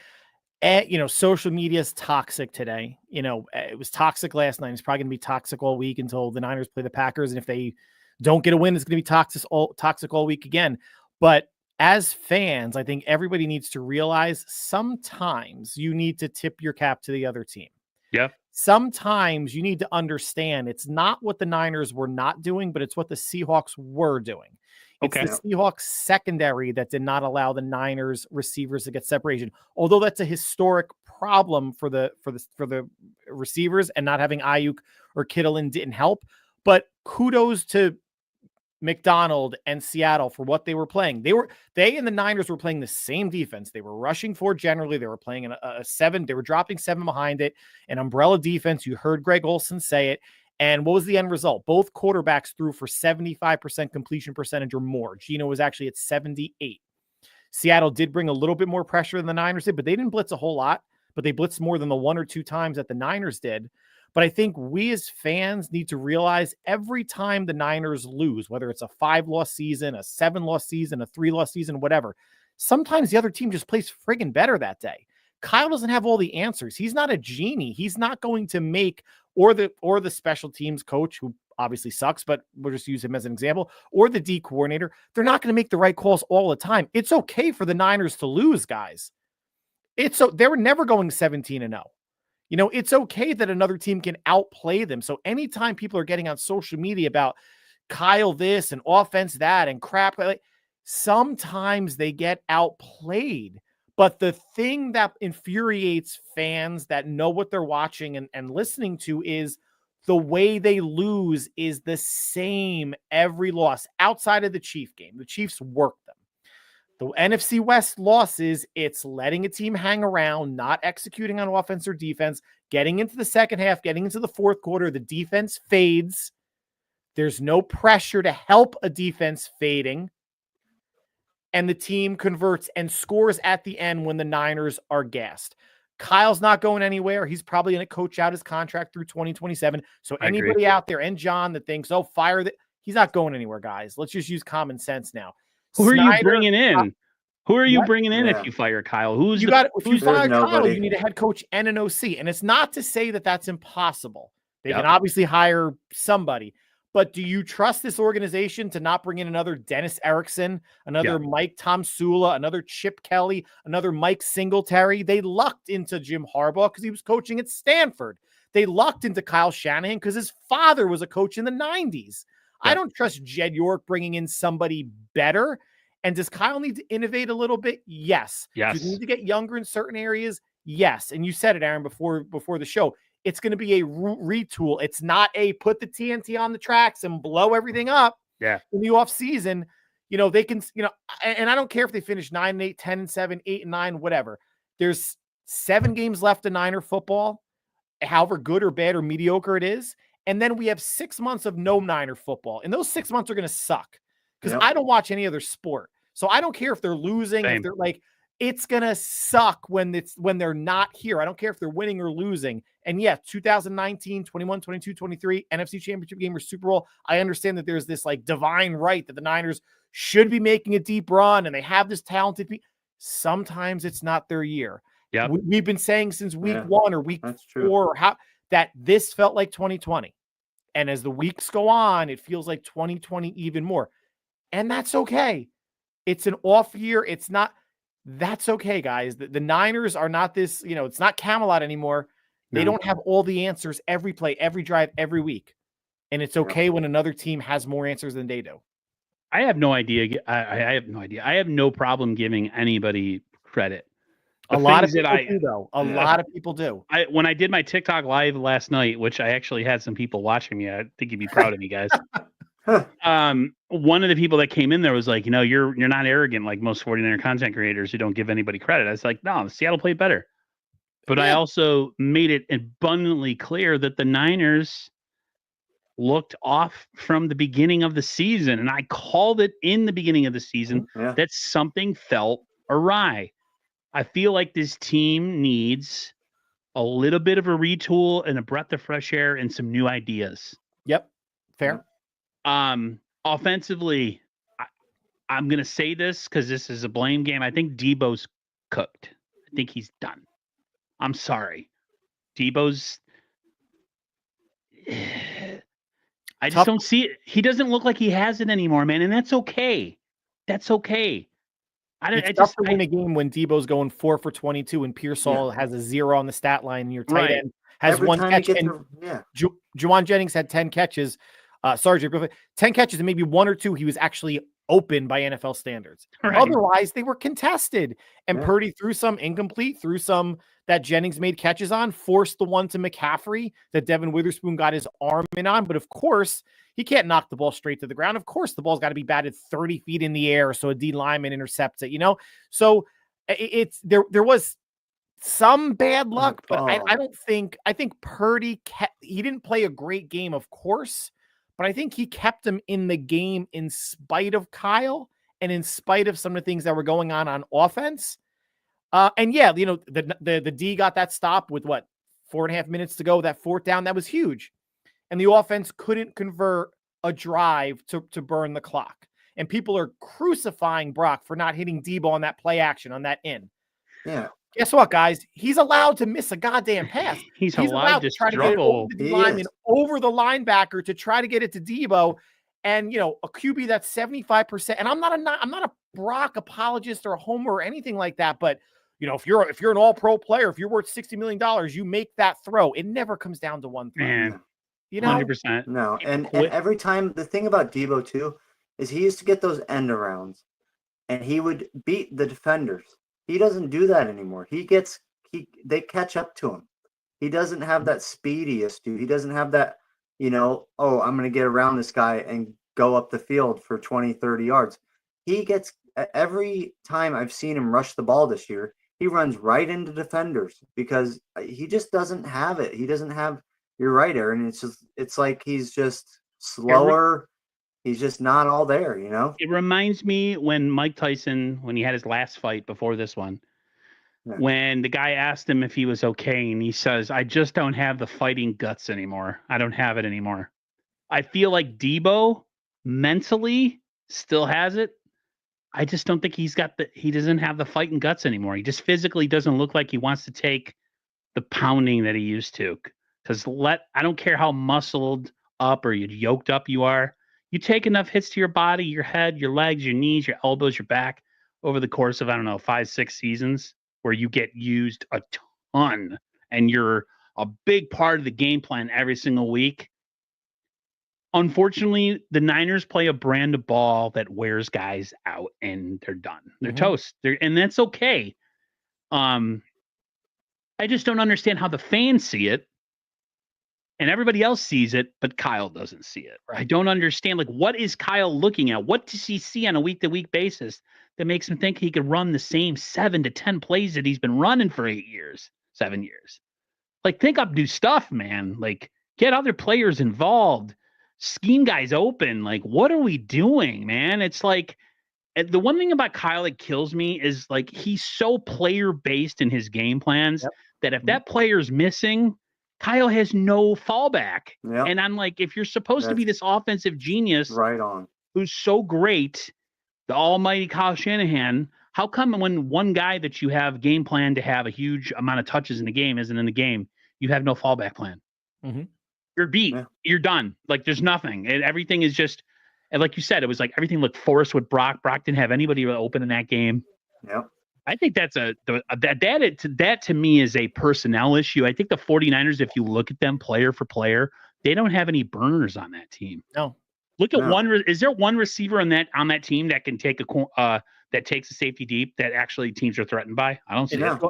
Social media is toxic today. It was toxic last night. It's probably going to be toxic all week until the Niners play the Packers. And if they don't get a win, it's going to be toxic all week again. But as fans, I think everybody needs to realize sometimes you need to tip your cap to the other team. Yeah. Sometimes you need to understand it's not what the Niners were not doing, but it's what the Seahawks were doing. It's the Seahawks secondary that did not allow the Niners receivers to get separation. Although that's a historic problem for the receivers, and not having Ayuk or Kittle in didn't help. But kudos to McDonald and Seattle for what they were playing. They and the Niners were playing the same defense. They were rushing for generally. They were playing a 7. They were dropping 7 behind it, an umbrella defense. You heard Greg Olsen say it. And what was the end result? Both quarterbacks threw for 75% completion percentage or more. Geno was actually at 78. Seattle did bring a little bit more pressure than the Niners did, but they didn't blitz a whole lot. But they blitzed more than the 1 or 2 times that the Niners did. But I think we as fans need to realize every time the Niners lose, whether it's a 5-loss season, a 7-loss season, a 3-loss season, whatever, sometimes the other team just plays friggin' better that day. Kyle doesn't have all the answers. He's not a genie. He's not going to make, or the special teams coach, who obviously sucks, but we'll just use him as an example, or the D coordinator. They're not going to make the right calls all the time. It's okay for the Niners to lose, guys. They were never going 17-0. It's okay that another team can outplay them. So anytime people are getting on social media about Kyle this and offense that and crap, sometimes they get outplayed. But the thing that infuriates fans that know what they're watching and listening to is the way they lose is the same every loss outside of the Chief game. The Chiefs work them. The NFC West losses, it's letting a team hang around, not executing on offense or defense, getting into the second half, getting into the fourth quarter. The defense fades. There's no pressure to help a defense fading. And the team converts and scores at the end when the Niners are gassed. Kyle's not going anywhere. He's probably going to coach out his contract through 2027. So anybody out there, and John, that thinks, fire that, he's not going anywhere, guys. Let's just use common sense now. Who are you bringing in? Who are you bringing in if you fire Kyle? If you fire Kyle, you need a head coach and an OC. And it's not to say that that's impossible. They can obviously hire somebody. But do you trust this organization to not bring in another Dennis Erickson, another Mike Tomsula, another Chip Kelly, another Mike Singletary? They lucked into Jim Harbaugh because he was coaching at Stanford. They lucked into Kyle Shanahan because his father was a coach in the 90s. I don't trust Jed York bringing in somebody better. And does Kyle need to innovate a little bit? Yes. Does he need to get younger in certain areas? Yes. And you said it, Aaron, before the show. It's going to be a retool. It's not a put the TNT on the tracks and blow everything up in the off season. They can, and I don't care if they finish 9-8, 10-7, 8-9, whatever. There's 7 games left in Niner football, however good or bad or mediocre it is. And then we have 6 months of no Niner football. And those 6 months are going to suck because I don't watch any other sport. So I don't care if they're losing, if they're like, it's going to suck when they're not here. I don't care if they're winning or losing. And 2019, 21, 22, 23, NFC Championship game or Super Bowl. I understand that there's this like divine right that the Niners should be making a deep run and they have this talented people. Sometimes it's not their year. Yeah, we've been saying since week 1 or week 4 that this felt like 2020. And as the weeks go on, it feels like 2020 even more. And that's okay. It's an off year. It's not. That's okay, guys. The Niners are not this, it's not Camelot anymore. They don't have all the answers every play, every drive, every week. And it's okay when another team has more answers than they do. I have no idea. I have no idea. I have no problem giving anybody credit. A lot of people do, though. A lot of people do. When I did my TikTok live last night, which I actually had some people watching me, I think you'd be proud of me, guys. One of the people that came in there was like, you're not arrogant like most 49er content creators who don't give anybody credit. I was like, no, Seattle played better. But I also made it abundantly clear that the Niners looked off from the beginning of the season. And I called it in the beginning of the season that something felt awry. I feel like this team needs a little bit of a retool and a breath of fresh air and some new ideas. Yep. Fair. Offensively, I'm going to say this because this is a blame game. I think Debo's cooked. I think he's done. I'm sorry. Debo's... I just don't see it. He doesn't look like he has it anymore, man. And that's okay. That's okay. It's tough to win a game when Debo's going 4 for 22 and Pearsall has a 0 on the stat line and your tight end has one catch. Juwan Jennings had 10 catches. 10 catches and maybe 1 or 2 he was actually open by NFL standards. Right. Otherwise, they were contested. And Purdy threw some incomplete, threw some that Jennings made catches on, forced the one to McCaffrey that Devin Witherspoon got his arm in on. But of course, he can't knock the ball straight to the ground. Of course, the ball's got to be batted 30 feet in the air so a D lineman intercepts it, So there was some bad luck, but I think Purdy he didn't play a great game, of course, but I think he kept him in the game in spite of Kyle and in spite of some of the things that were going on offense. The D got that stop with 4.5 minutes to go, that 4th down. That was huge. And the offense couldn't convert a drive to burn the clock. And people are crucifying Brock for not hitting Debo on that play action, on that in. Yeah. Guess what, guys? He's allowed to miss a goddamn pass. He's allowed to try to get it over the lineman, over the linebacker to try to get it to Debo. And, a QB that's 75%. And I'm not a Brock apologist or a homer or anything like that. But, if you're an all-pro player, if you're worth $60 million, you make that throw. It never comes down to one throw. Man, 100%. No, and every time, the thing about Debo, too, is he used to get those end arounds. And he would beat the defenders. He doesn't do that anymore. They catch up to him. He doesn't have that speediest dude. He doesn't have that, I'm going to get around this guy and go up the field for 20, 30 yards. He gets, every time I've seen him rush the ball this year, he runs right into defenders because he just doesn't have it. He doesn't have, you're right, Aaron. It's like he's just slower. He's just not all there, It reminds me when Mike Tyson, when he had his last fight before this one, when the guy asked him if he was okay, and he says, I just don't have the fighting guts anymore. I don't have it anymore. I feel like Debo mentally still has it. I just don't think he doesn't have the fighting guts anymore. He just physically doesn't look like he wants to take the pounding that he used to. Because I don't care how muscled up or yoked up you are. You take enough hits to your body, your head, your legs, your knees, your elbows, your back over the course of, 5-6 seasons where you get used a ton and you're a big part of the game plan every single week. Unfortunately, the Niners play a brand of ball that wears guys out and they're done. They're toast. And that's okay. I just don't understand how the fans see it. And everybody else sees it, but Kyle doesn't see it. I don't understand. What is Kyle looking at? What does he see on a week-to-week basis that makes him think he could run the same 7 to 10 plays that he's been running for 7 years? Think up new stuff, man. Get other players involved. Scheme guys open. What are we doing, man? It's the one thing about Kyle that kills me is he's so player-based in his game plans that if that player's missing, Kyle has no fallback. Yep. And I'm if you're supposed to be this offensive genius, right on, who's so great, the almighty Kyle Shanahan, how come when one guy that you have game plan to have a huge amount of touches in the game isn't in the game, you have no fallback plan? Mm-hmm. You're beat. Yeah. You're done. There's nothing. And everything is just, and like you said, it was everything looked forced with Brock. Brock didn't have anybody open in that game. Yep. I think that's that to me is a personnel issue. I think the 49ers, if you look at them player for player, they don't have any burners on that team. No. Look at No. is there one receiver on that team that can take that takes a safety deep that actually teams are threatened by? I don't see it.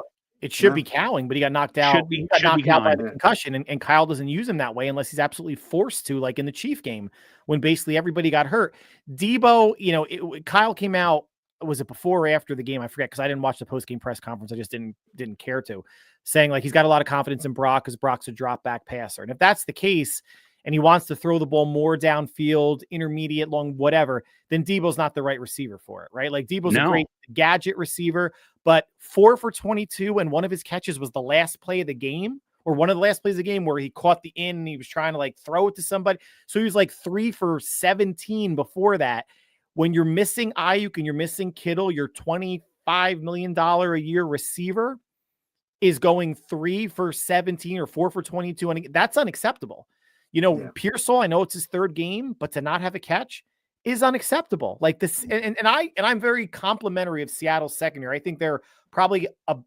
It should No. be Cowling, but he got knocked out. Should be He got knocked out by Cowling. the concussion, and Kyle doesn't use him that way unless he's absolutely forced to, like in the Chief game when basically everybody got hurt. Debo, Kyle came out. Was it before or after the game? I forget because I didn't watch the post-game press conference. I just didn't care to, saying like he's got a lot of confidence in Brock because Brock's a drop back passer, and if that's the case, and he wants to throw the ball more downfield, intermediate, long, whatever, then Debo's not the right receiver for it, right? Like Debo's a great gadget receiver, but 4 for 22, and one of his catches was the last play of the game, or one of the last plays of the game where he caught the in and he was trying to like throw it to somebody. So he was like 3 for 17 before that. When you're missing Ayuk and you're missing Kittle, your $25 million a year receiver is going 3 for 17 or 4 for 22. And that's unacceptable. Pearsall, I know it's his third game, but to not have a catch is unacceptable. Like this, and I'm very complimentary of Seattle's secondary. I think they're probably a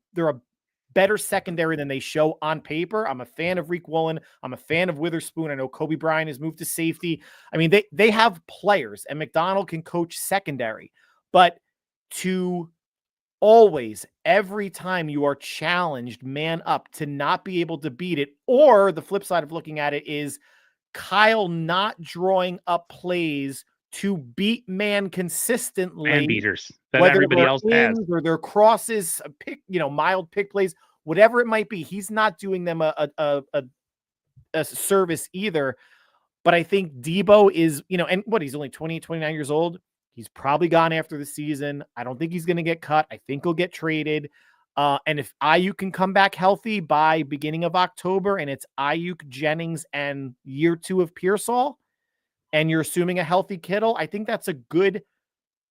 better secondary than they show on paper. I'm a fan of Reek Woolen. I'm a fan of Witherspoon. I know Kobe Bryant has moved to safety. I mean, they have players, and McDonald can coach secondary, but to always, every time you are challenged man up, to not be able to beat it, or the flip side of looking at it is Kyle not drawing up plays to beat man consistently. Man beaters that everybody else has. Or their crosses, mild pick plays, whatever it might be. He's not doing them a service either. But I think Debo is, and he's only 20, 29 years old. He's probably gone after the season. I don't think he's going to get cut. I think he'll get traded. And if Ayuk can come back healthy by beginning of October, and it's Ayuk, Jennings, and year 2 of Pearsall, and you're assuming a healthy Kittle, I think that's a good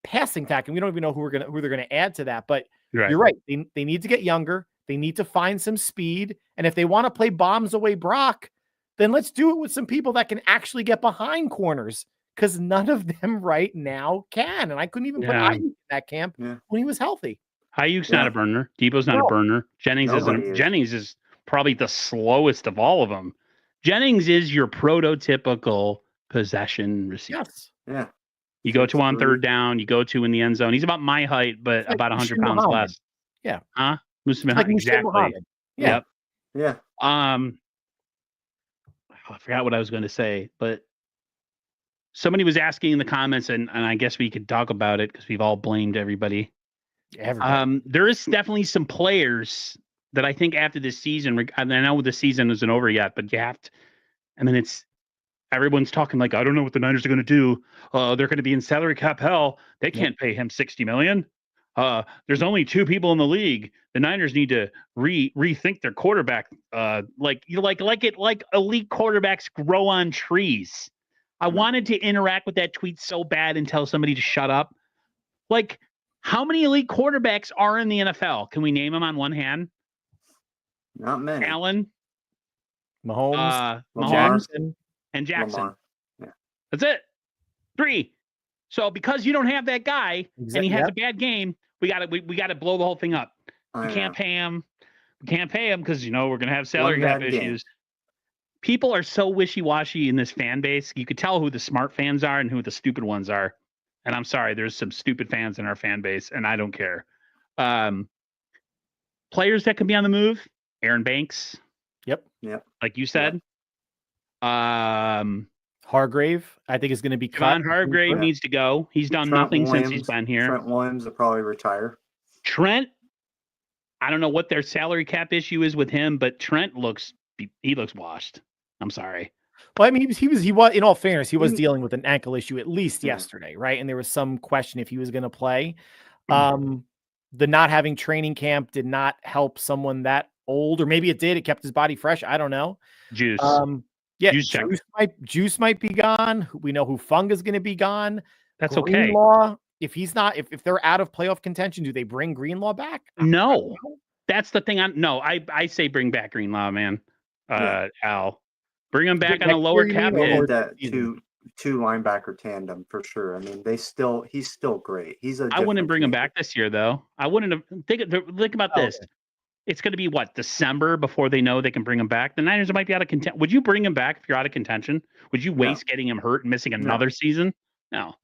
passing tack. And we don't even know who they're going to add to that. But You're right. They need to get younger. They need to find some speed. And if they want to play bombs away Brock, then let's do it with some people that can actually get behind corners, because none of them right now can. And I couldn't even put Ayuk in that camp when he was healthy. Ayuk's not a burner. Debo's not a burner. Jennings isn't. Jennings is probably the slowest of all of them. Jennings is your prototypical possession receiver. Yes. Yeah. You go to on third down, you go to in the end zone. He's about my height, but like about 100 pounds less. Yeah. Huh? Exactly. Yeah. Yep. Yeah. I forgot what I was going to say, but somebody was asking in the comments, and I guess we could talk about it because we've all blamed everybody. There is definitely some players that I think after this season, and I know the season isn't over yet, but you have to, everyone's talking like, I don't know what the Niners are going to do. They're going to be in salary cap hell. They can't pay him $60 million. There's only 2 people in the league. The Niners need to rethink their quarterback. Like elite quarterbacks grow on trees. I wanted to interact with that tweet so bad and tell somebody to shut up. Like, how many elite quarterbacks are in the NFL? Can we name them on one hand? Not many. Allen, Mahomes, Jackson, and Jackson. Yeah. That's it. 3. So because you don't have that guy and he has a bad game, we gotta blow the whole thing up. We can't pay him. We can't pay him because we're gonna have salary cap issues. People are so wishy-washy in this fan base. You could tell who the smart fans are and who the stupid ones are. And I'm sorry, there's some stupid fans in our fan base, and I don't care. Players that can be on the move, Aaron Banks. Yep. Like you said. Hargrave, I think, is going to be cut. Hargrave needs to go. He's done nothing since he's been here. Trent Williams will probably retire. Trent, I don't know what their salary cap issue is with him, but Trent looks washed. I'm sorry. Well, I mean, he was in all fairness, he was dealing with an ankle issue at least yesterday, right? And there was some question if he was going to play. The not having training camp did not help someone that old, or maybe it did. It kept his body fresh. I don't know. Juice. Juice might be gone. We know Hufanga is going to be gone. That's Greenlaw, if he's not, if they're out of playoff contention, do they bring Greenlaw back? No, that's the thing. I say bring back Greenlaw, man. Al, bring him back on a lower cap hit. That two linebacker tandem for sure. I mean, he's still great. I wouldn't bring him back this year though. I wouldn't have. Think about this. it's going to be what, December before they know they can bring him back. The Niners might be out of contention. Would you bring him back if you're out of contention? Would you waste getting him hurt and missing another season? No.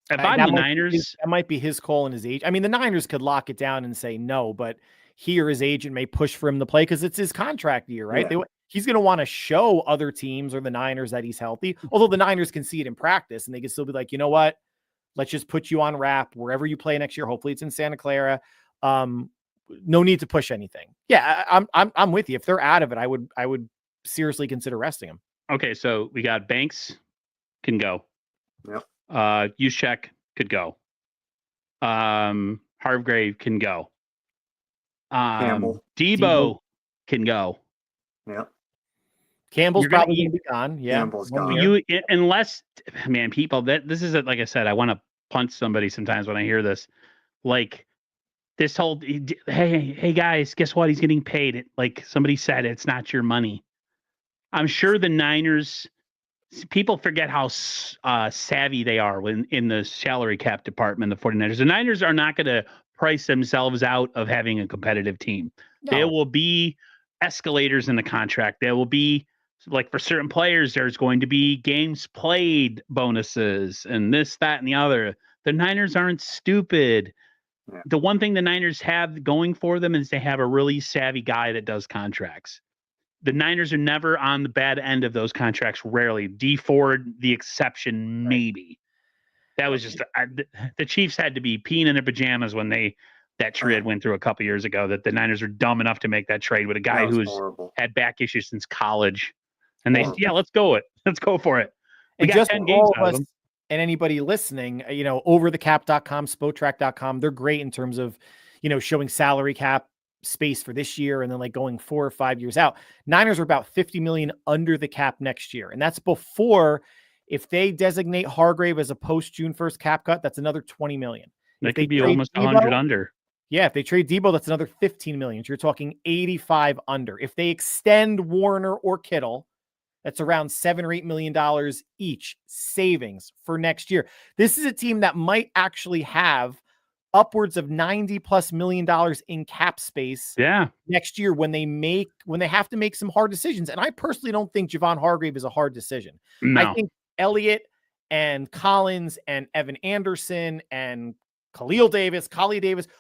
If I'm the Niners, that might be his call and his age. I mean, the Niners could lock it down and say no, but he or his agent may push for him to play because it's his contract year, right? Yeah. He's going to want to show other teams or the Niners that he's healthy. Although the Niners can see it in practice and they can still be like, you know what? Let's just put you on wrap wherever you play next year. Hopefully it's in Santa Clara. No need to push anything. Yeah, I'm with you. If they're out of it, I would seriously consider resting him. Okay, so we got Banks can go. Yep. Juszczyk could go. Hargrave can go. Debo can go. Yep. Campbell's probably going to be gone. Yeah. Campbell's gone. Unless, man, people, this is like I said, I want to punch somebody sometimes when I hear this. Like this whole, hey guys, guess what? He's getting paid. Like somebody said, it's not your money. I'm sure the Niners, people forget how savvy they are when in the salary cap department, the 49ers. The Niners are not going to price themselves out of having a competitive team. No. There will be escalators in the contract. There will be, like for certain players, there's going to be games played bonuses and this, that, and the other. The Niners aren't stupid. Yeah. The one thing the Niners have going for them is they have a really savvy guy that does contracts. The Niners are never on the bad end of those contracts. Rarely. D Ford, the exception, maybe. That was just the Chiefs had to be peeing in their pajamas when that trade went through a couple years ago. That the Niners are dumb enough to make that trade with a guy who's had back issues since college, and let's go for it. We got 10 games out of them. And anybody listening, overthecap.com, spotrac.com, they're great in terms of, showing salary cap space for this year and then like going 4 or 5 years out. Niners are about 50 million under the cap next year. And that's before, if they designate Hargrave as a post June 1st cap cut, that's another 20 million. That could be almost 100 under. Yeah. If they trade Debo, that's another 15 million. So you're talking 85 under. If they extend Warner or Kittle, that's around $7 or $8 million each savings for next year. This is a team that might actually have upwards of $90+ million in cap space next year when they have to make some hard decisions. And I personally don't think Javon Hargrave is a hard decision. No. I think Elliott and Collins and Evan Anderson and Khalil Davis,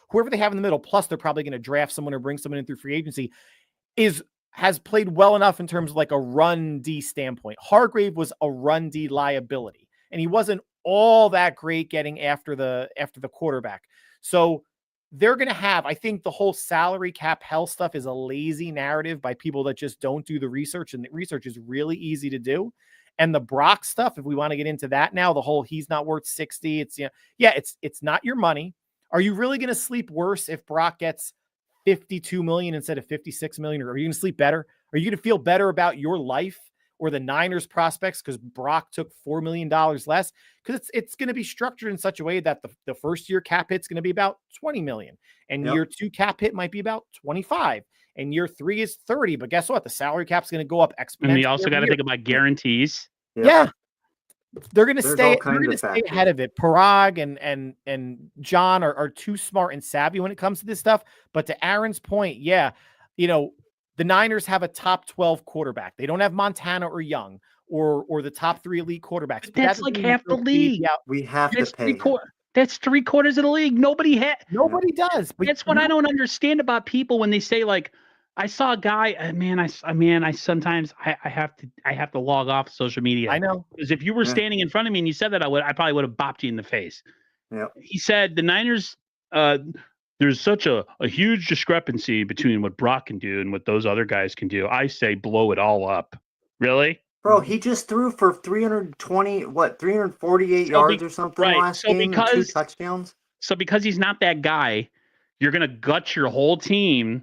whoever they have in the middle, plus they're probably going to draft someone or bring someone in through free agency, has played well enough in terms of like a run D standpoint. Hargrave was a run D liability, and he wasn't all that great getting after the quarterback. So they're going to have, I think the whole salary cap hell stuff is a lazy narrative by people that just don't do the research, and the research is really easy to do. And the Brock stuff, if we want to get into that now, the whole he's not worth 60, it's not your money. Are you really going to sleep worse if Brock gets 52 million instead of 56 million? Or are you going to sleep better? Are you going to feel better about your life or the Niners prospects because Brock took $4 million less? Because it's going to be structured in such a way that the first year cap hit's going to be about 20 million, and year 2 cap hit might be about 25, and year 3 is 30. But guess what? The salary cap's going to go up exponentially. And you also got to think about guarantees. Yeah. They're going to stay ahead of it. Parag and John are too smart and savvy when it comes to this stuff. But to Aaron's point, the Niners have a top 12 quarterback. They don't have Montana or Young or the top 3 elite quarterbacks. But that's like half the league. We have to pay. That's 3/4 of the league. Nobody does. But that's what I don't understand about people when they say like, I saw a guy, I sometimes have to log off social media. I know. Because if you were standing in front of me and you said that, I probably would have bopped you in the face. Yeah. He said the Niners, there's such a huge discrepancy between what Brock can do and what those other guys can do. I say blow it all up. Really? Bro, he just threw for 348 yards or something last game and 2 touchdowns. So because he's not that guy, you're gonna gut your whole team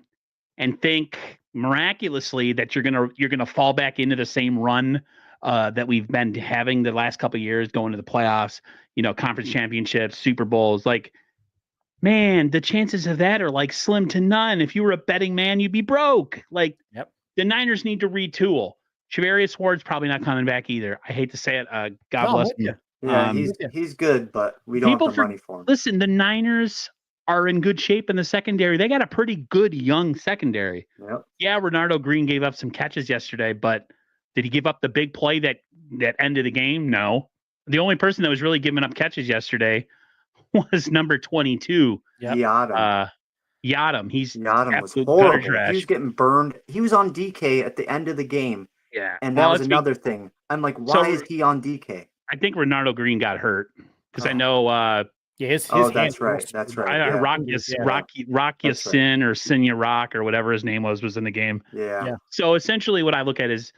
and think miraculously that you're gonna fall back into the same run that we've been having the last couple of years, going to the playoffs, conference championships, Super Bowls. Like, man, the chances of that are like slim to none. If you were a betting man, you'd be broke. Like, The Niners need to retool. Charvarius Ward's probably not coming back either. I hate to say it. God bless him. Yeah, he's good, but we don't have the money for him. Listen, the Niners are in good shape in the secondary. They got a pretty good young secondary. Yep. Yeah, Renardo Green gave up some catches yesterday, but did he give up the big play that ended the game? No. The only person that was really giving up catches yesterday was number 22. Yep. Yadam. He's Yadam was absolute gutter horrible. trash. He was getting burned. He was on DK at the end of the game. Yeah. And that was another thing. I'm like, why is he on DK? I think Renardo Green got hurt because I know his that's hand right. That's right. I Yeah. Rocky Sin or Sinya Rock or whatever his name was in the game. Yeah. So essentially what I look at is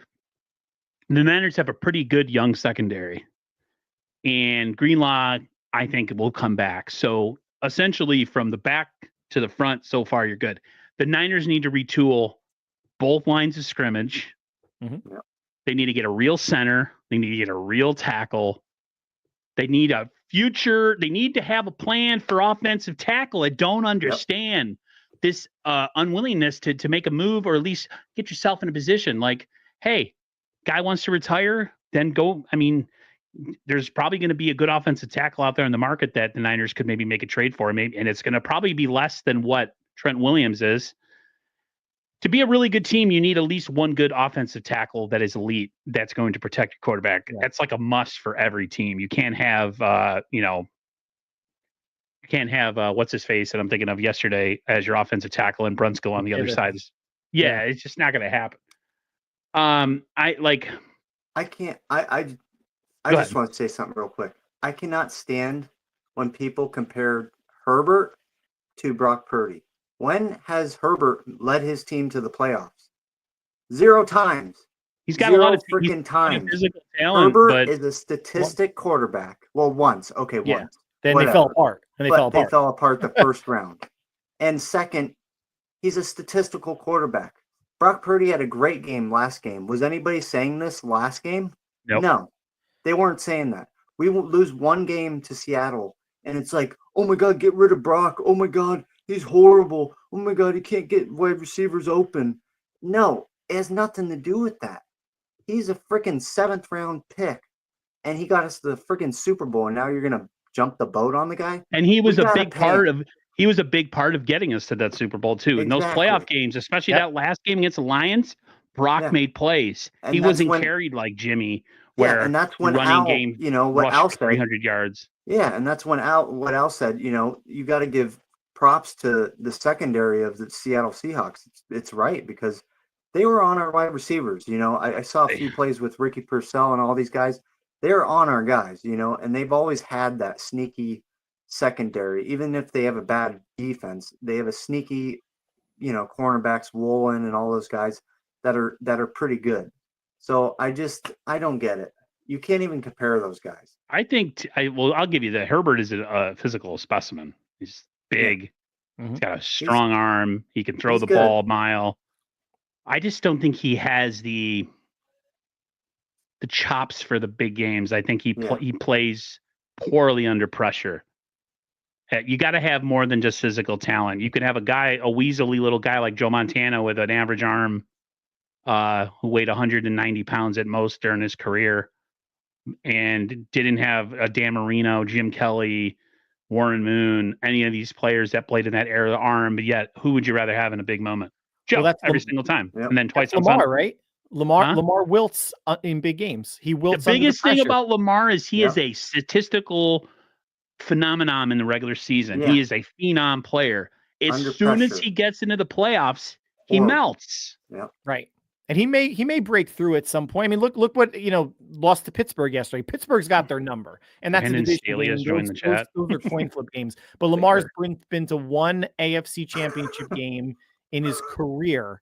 the Niners have a pretty good young secondary. And Greenlaw, I think, will come back. So essentially from the back to the front, so far you're good. The Niners need to retool both lines of scrimmage. Mm-hmm. Yep. They need to get a real center. They need to get a real tackle. They need a future. They need to have a plan for offensive tackle. I don't understand this unwillingness to make a move or at least get yourself in a position like, hey, guy wants to retire, then go. I mean, there's probably going to be a good offensive tackle out there in the market that the Niners could maybe make a trade for, maybe, and it's going to probably be less than what Trent Williams is. To be a really good team, you need at least one good offensive tackle that is elite, that's going to protect your quarterback. Yeah. That's like a must for every team. You can't have, what's his face that I'm thinking of yesterday as your offensive tackle and Brunskill on the other side. It's just not going to happen. I just want to say something real quick. I cannot stand when people compare Herbert to Brock Purdy. When has Herbert led his team to the playoffs? 0 times. He's got a lot of freaking times. Physical talent, Herbert is a statistic quarterback. Well, once. Okay, once. Then whatever. They fell apart. They fell apart the first round. And second, he's a statistical quarterback. Brock Purdy had a great game last game. Was anybody saying this last game? Nope. No. They weren't saying that. We will lose one game to Seattle, and it's like, oh my God, get rid of Brock. Oh my God, he's horrible. Oh my God, he can't get wide receivers open. No, it has nothing to do with that. He's a freaking 7th round pick, and he got us to the freaking Super Bowl, and now you're gonna jump the boat on the guy. And he was a big part of. He was a big part of getting us to that Super Bowl too. Exactly. In those playoff games, especially that last game against the Lions, Brock made plays. And he wasn't carried like Jimmy. And that's when Al, game, what Al said, 300 yards. Yeah, and that's when Al said, you got to give props to the secondary of the Seattle Seahawks. It's right, because they were on our wide receivers. I saw a few plays with Ricky Purcell and all these guys. They're on our guys, and they've always had that sneaky secondary. Even if they have a bad defense, they have a sneaky, cornerbacks, Woolen and all those guys that are pretty good. So I don't get it. You can't even compare those guys. I think I'll give you that. Herbert is a physical specimen. He's big. Yeah. He's got a strong arm. He can throw the ball a mile. I just don't think he has the chops for the big games. I think he plays poorly under pressure. You got to have more than just physical talent. You could have a weaselly little guy like Joe Montana with an average arm, who weighed 190 pounds at most during his career and didn't have a Dan Marino, Jim Kelly, Warren Moon, any of these players that played in that era of the arm. But yet, who would you rather have in a big moment? Joe, every single time. Yep. And then twice on Lamar, right? Lamar wilts in big games. He wilts. The biggest thing about Lamar is he is a statistical phenomenon in the regular season. Yeah. He is a phenom player. As soon as he gets into the playoffs, he melts. Yeah. Right. And he may break through at some point. I mean, look what lost to Pittsburgh yesterday. Pittsburgh's got their number, and that's a division game. Those are coin flip games. But Lamar's been to one AFC Championship game in his career,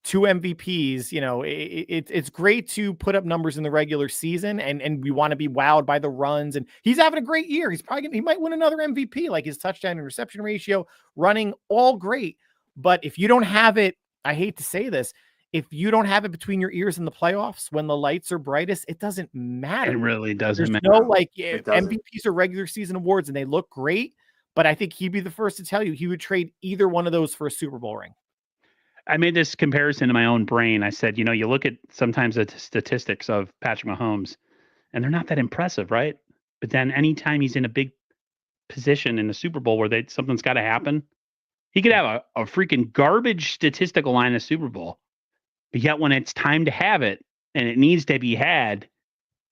2 MVPs. It's great to put up numbers in the regular season, and we want to be wowed by the runs. And he's having a great year. He might win another MVP, like his touchdown and reception ratio, running all great. But if you don't have it, I hate to say this, if you don't have it between your ears in the playoffs when the lights are brightest, it doesn't matter. It really doesn't matter. No, MVPs are regular season awards and they look great, but I think he'd be the first to tell you he would trade either one of those for a Super Bowl ring. I made this comparison in my own brain. I said, you look at sometimes the statistics of Patrick Mahomes and they're not that impressive, right? But then anytime he's in a big position in the Super Bowl where something's got to happen. He could have a freaking garbage statistical line in the Super Bowl, but yet when it's time to have it and it needs to be had,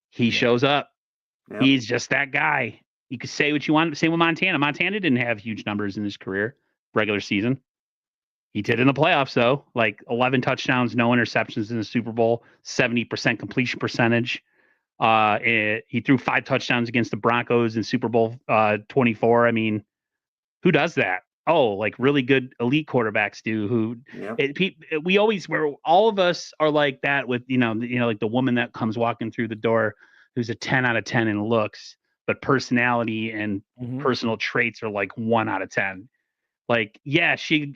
he shows up. Yep. He's just that guy. You could say what you want. Same with Montana. Montana didn't have huge numbers in his career, regular season. He did in the playoffs, though, like 11 touchdowns, no interceptions in the Super Bowl, 70% completion percentage. He threw 5 touchdowns against the Broncos in Super Bowl 24. I mean, who does that? Oh, like really good elite quarterbacks do. We always, where all of us are like that with, like the woman that comes walking through the door who's a 10 out of 10 in looks, but personality and personal traits are like 1 out of 10. Like, yeah, she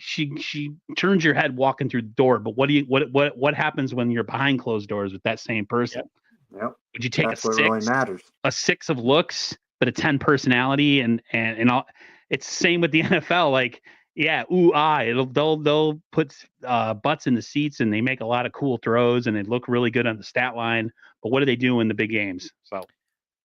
turns your head walking through the door, but what happens when you're behind closed doors with that same person? Yep. Would you take That's what really matters. a 6 of looks, but a 10 personality and all? It's the same with the NFL. Like, yeah, they'll put butts in the seats and they make a lot of cool throws and they look really good on the stat line. But what do they do in the big games? So,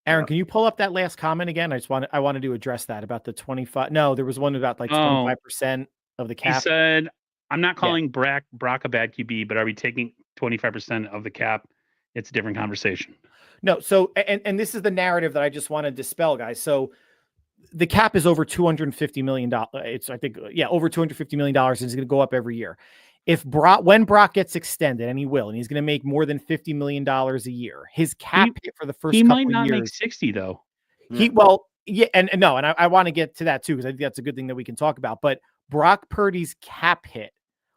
Aaron, can you pull up that last comment again? I wanted to address that about the 25. No, there was one about like 25% of the cap. He said, "I'm not calling Brock a bad QB, but are we taking 25% of the cap? It's a different conversation." No, so and this is the narrative that I just want to dispel, guys. So the cap is over $250 million. It's, I think, over $250 million, and it's going to go up every year. When Brock gets extended, and he will, and he's going to make more than $50 million a year, his cap hit for the first couple of years. He might not make 60 though. And I want to get to that too, because I think that's a good thing that we can talk about. But Brock Purdy's cap hit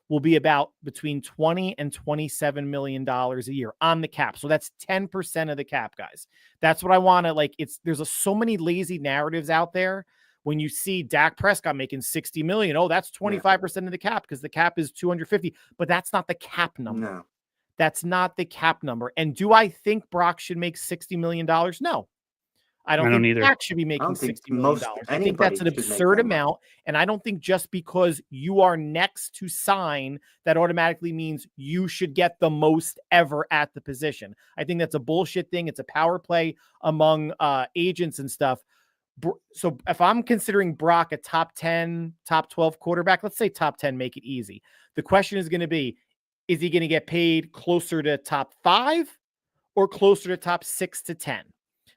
will be about between $20 and $27 million a year on the cap. So that's 10% of the cap, guys. That's what I want to like. There's so many lazy narratives out there. When you see Dak Prescott making 60 million, that's 25% of the cap because the cap is 250, but that's not the cap number. No. That's not the cap number. And do I think Brock should make $60 million? No. I don't think either. Dak should be making $60 million. I think that's an absurd amount. And I don't think just because you are next to sign, that automatically means you should get the most ever at the position. I think that's a bullshit thing. It's a power play among agents and stuff. So if I'm considering Brock a top 10, top 12 quarterback, let's say top 10, make it easy. The question is going to be, is he going to get paid closer to top 5 or closer to top 6 to 10?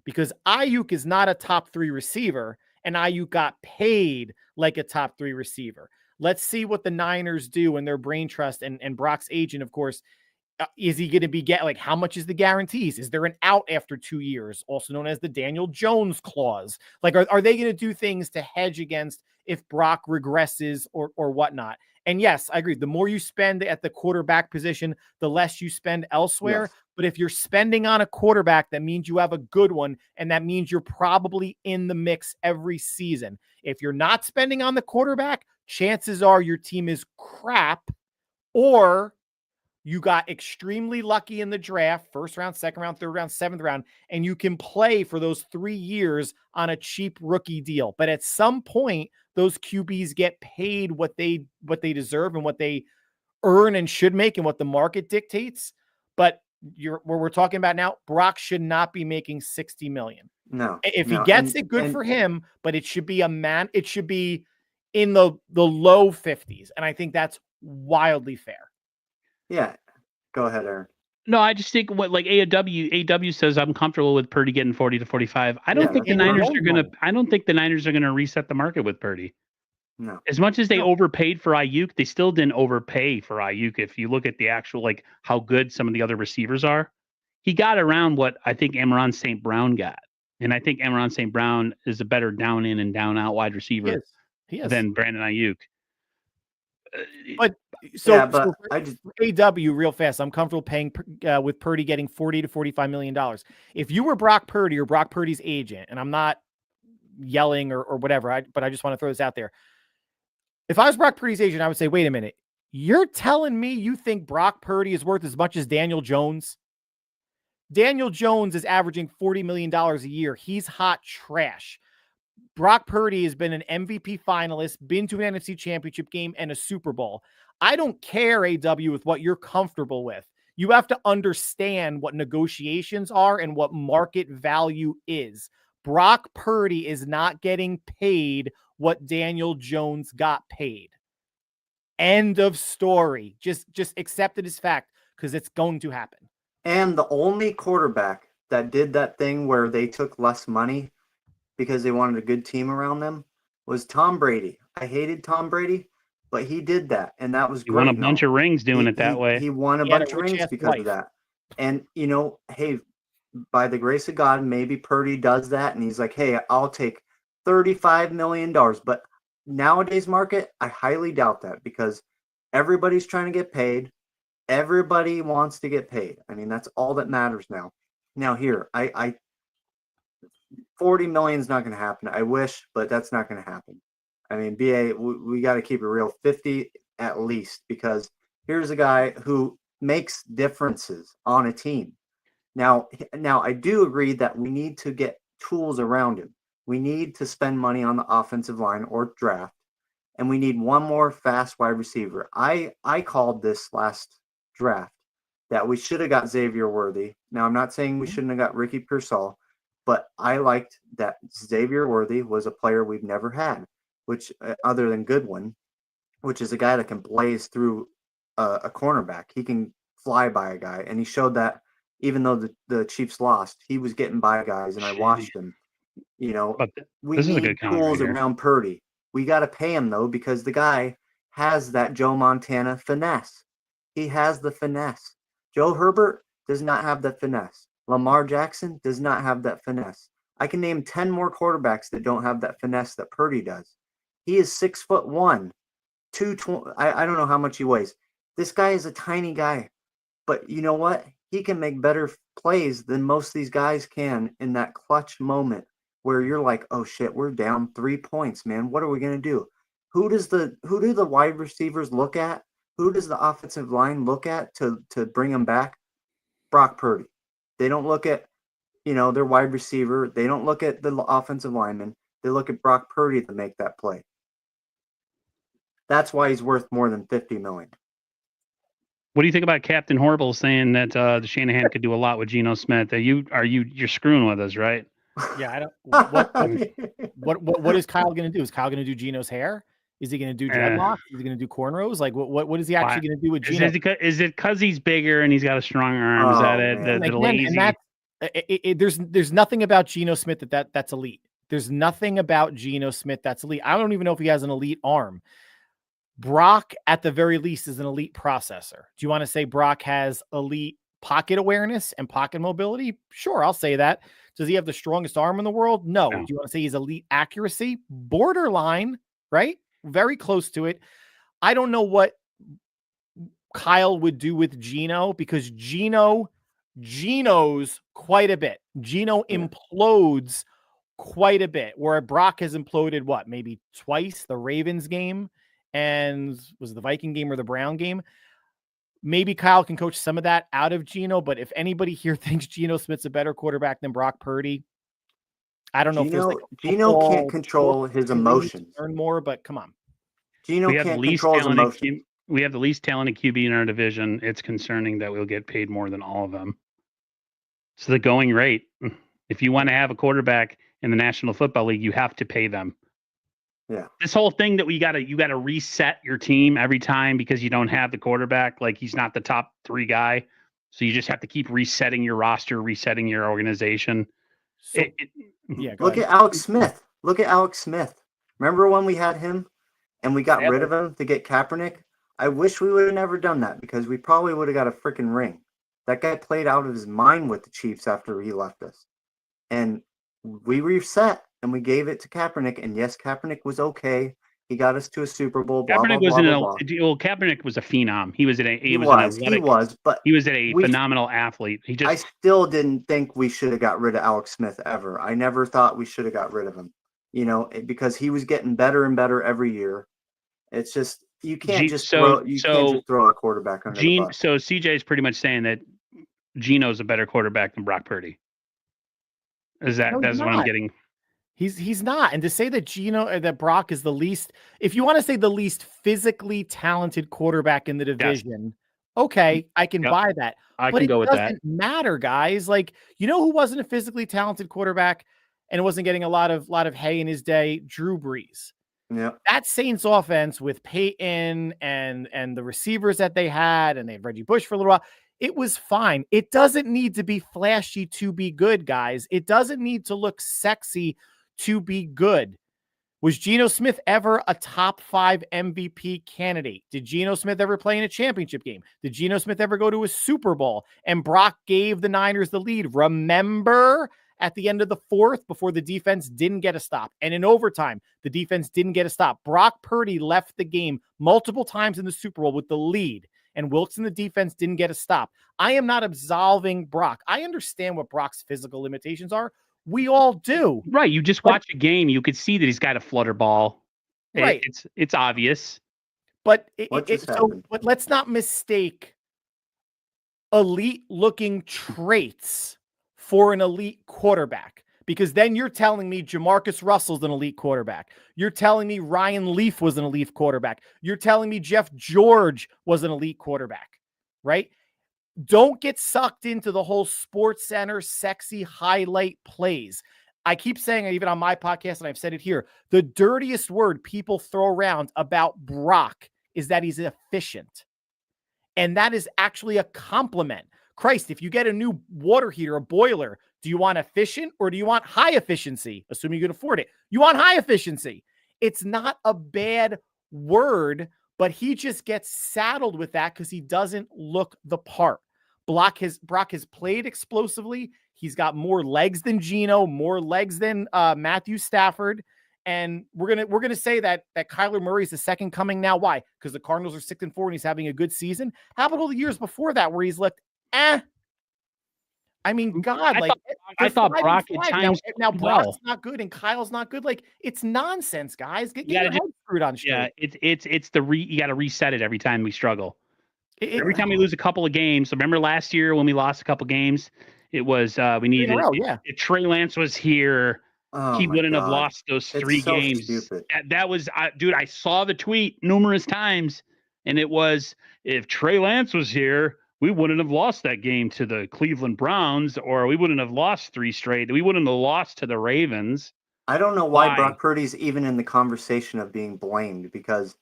Because Ayuk is not a top 3 receiver, and Ayuk got paid like a top 3 receiver. Let's see what the Niners do in their brain trust and Brock's agent, of course. Is he going to be how much is the guarantees? Is there an out after 2 years, also known as the Daniel Jones clause? Like, are they going to do things to hedge against if Brock regresses or whatnot? And yes, I agree. The more you spend at the quarterback position, the less you spend elsewhere. Yes. But if you're spending on a quarterback, that means you have a good one, and that means you're probably in the mix every season. If you're not spending on the quarterback, chances are your team is crap, or you got extremely lucky in the draft, first round, second round, third round, seventh round, and you can play for those 3 years on a cheap rookie deal. But at some point, those QBs get paid what they deserve and what they earn and should make and what the market dictates. But where we're talking about now, Brock should not be making $60 million. No. If he gets it, good for him, but it should be it should be in the low 50s. And I think that's wildly fair. Yeah. Go ahead, Aaron. No, I just think what AW says I'm comfortable with Purdy getting 40 to 45. I don't think the Niners are gonna reset the market with Purdy. No. As much as they overpaid for Ayuk, they still didn't overpay for Ayuk. If you look at the actual how good some of the other receivers are, he got around what I think Amon St. Brown got. And I think Amon St. Brown is a better down in and down out wide receiver than Brandon Ayuk. But AW real fast, I'm comfortable paying with Purdy getting $40 to $45 million. If you were Brock Purdy or Brock Purdy's agent, and I'm not yelling or whatever, but I just want to throw this out there. If I was Brock Purdy's agent, I would say, wait a minute, you're telling me you think Brock Purdy is worth as much as Daniel Jones? Daniel Jones is averaging $40 million a year. He's hot trash. Brock Purdy has been an MVP finalist, been to an NFC championship game and a Super Bowl. I don't care, AW, with what you're comfortable with. You have to understand what negotiations are and what market value is. Brock Purdy is not getting paid what Daniel Jones got paid. End of story. Just accept it as fact because it's going to happen. And the only quarterback that did that thing where they took less money because they wanted a good team around them was Tom Brady. I hated Tom Brady, but he did that, and that was He great. won a bunch of rings doing it that way. He won a He had bunch a of rings rich-ass because of wife. that. And, hey, by the grace of God, maybe Purdy does that, and he's like, hey, I'll take $35 million. But nowadays market, I highly doubt that because everybody's trying to get paid. Everybody wants to get paid. I mean, that's all that matters now. Now here, I 40 million is not going to happen. I wish, but that's not going to happen. I mean, BA, we got to keep it real, 50 at least, because here's a guy who makes differences on a team. Now I do agree that we need to get tools around him. We need to spend money on the offensive line or draft, and we need one more fast wide receiver. I called this last draft that we should have got Xavier Worthy. Now, I'm not saying we shouldn't have got Ricky Pearsall, but I liked that Xavier Worthy was a player we've never had, which other than Goodwin, which is a guy that can blaze through a cornerback. He can fly by a guy, and he showed that even though the Chiefs lost, he was getting by guys, and I watched him. But We this is a need good comment tools right here. around Purdy. We got to pay him, though, because the guy has that Joe Montana finesse. He has the finesse. Joe Herbert does not have that finesse. Lamar Jackson does not have that finesse. I can name 10 more quarterbacks that don't have that finesse that Purdy does. He is 6'1", 220. I don't know how much he weighs. This guy is a tiny guy, but you know what? He can make better plays than most of these guys can in that clutch moment where you're like, oh shit, we're down 3 points, man. What are we gonna do? Who do the wide receivers look at? Who does the offensive line look at to bring them back? Brock Purdy. They don't look at their wide receiver. They don't look at the offensive lineman. They look at Brock Purdy to make that play. That's why he's worth more than $50 million. What do you think about Captain Horrible saying that the Shanahan could do a lot with Geno Smith? You're screwing with us, right? Yeah, I don't. What is Kyle going to do? Is Kyle going to do Geno's hair? Is he going to do dreadlocks? Is he going to do cornrows? Like, what is he actually going to do with Geno? Is it because he's bigger and he's got a strong arm? Is that it? The lazy. And there's nothing about Geno Smith that's elite. There's nothing about Geno Smith that's elite. I don't even know if he has an elite arm. Brock, at the very least, is an elite processor. Do you want to say Brock has elite pocket awareness and pocket mobility? Sure, I'll say that. Does he have the strongest arm in the world? No. Do you want to say he's elite accuracy? Borderline, right? Very close to it. I don't know what Kyle would do with Geno because Geno's quite a bit. Geno implodes quite a bit, where Brock has imploded maybe twice, the Ravens game, and was it the Viking game or the Brown game? Maybe Kyle can coach some of that out of Geno, but if anybody here thinks Geno Smith's a better quarterback than Brock Purdy, I don't know if there's Geno can't control his emotions. Learn more, but come on. Geno can't control his emotions. We have the least talented QB in our division. It's concerning that we'll get paid more than all of them. It's the going rate. If you want to have a quarterback in the National Football League, you have to pay them. Yeah. This whole thing that you got to reset your team every time because you don't have the quarterback, like he's not the top 3 guy. So you just have to keep resetting your roster, resetting your organization. Look at Alex Smith. Remember when we had him and we got rid of him to get Kaepernick? I wish we would have never done that because we probably would have got a freaking ring. That guy played out of his mind with the Chiefs after he left us. And we reset and we gave it to Kaepernick. And yes, Kaepernick was okay. He got us to a Super Bowl. Kaepernick Kaepernick was a phenom. He was a phenomenal athlete. I still didn't think we should have got rid of Alex Smith ever. I never thought we should have got rid of him. Because he was getting better and better every year. It's just you can't just throw a quarterback under the bus. So CJ is pretty much saying that Geno's a better quarterback than Brock Purdy. That's what I'm getting. He's not. And to say that Brock is the least, if you want to say the least physically talented quarterback in the division, okay, I can buy that. I can go with that. It doesn't matter, guys. Like, who wasn't a physically talented quarterback and wasn't getting a lot of hay in his day, Drew Brees. Yeah. That Saints offense with Peyton and the receivers that they had, and they have Reggie Bush for a little while, it was fine. It doesn't need to be flashy to be good, guys. It doesn't need to look sexy to be good. Was Geno Smith ever a top 5 MVP candidate? Did Geno Smith ever play in a championship game? Did Geno Smith ever go to a Super Bowl? And Brock gave the Niners the lead. Remember at the end of the fourth, before the defense didn't get a stop. And in overtime, the defense didn't get a stop. Brock Purdy left the game multiple times in the Super Bowl with the lead, and Wilkes and the defense didn't get a stop. I am not absolving Brock. I understand what Brock's physical limitations are. We all do. Right. You just watch a game, you could see that he's got a flutter ball. Right. It's obvious. But but let's not mistake elite looking traits for an elite quarterback, because then you're telling me Jamarcus Russell's an elite quarterback. You're telling me Ryan Leaf was an elite quarterback. You're telling me Jeff George was an elite quarterback, right? Don't get sucked into the whole Sports Center sexy highlight plays. I keep saying it even on my podcast, and I've said it here. The dirtiest word people throw around about Brock is that he's efficient. And that is actually a compliment. Christ, if you get a new water heater, a boiler, do you want efficient or do you want high efficiency? Assuming you can afford it. You want high efficiency. It's not a bad word, but he just gets saddled with that because he doesn't look the part. Brock has played explosively. He's got more legs than Geno, more legs than Matthew Stafford. And we're gonna say that Kyler Murray is the second coming now. Why? Because the Cardinals are 6-4 and he's having a good season. How about all the years before that where he's looked I mean, God, I thought Brock at times now Brock's not good and Kyle's not good. Like, it's nonsense, guys. Get your head screwed on straight. Yeah, it's you got to reset it every time we struggle. Every time we lose a couple of games. So remember last year when we lost a couple games, it was we needed. If Trey Lance was here, he wouldn't have lost those 3 games. Stupid. That was, dude. I saw the tweet numerous times, and it was, if Trey Lance was here, we wouldn't have lost that game to the Cleveland Browns, or we wouldn't have lost 3 straight. We wouldn't have lost to the Ravens. I don't know why Brock Purdy's even in the conversation of being blamed, because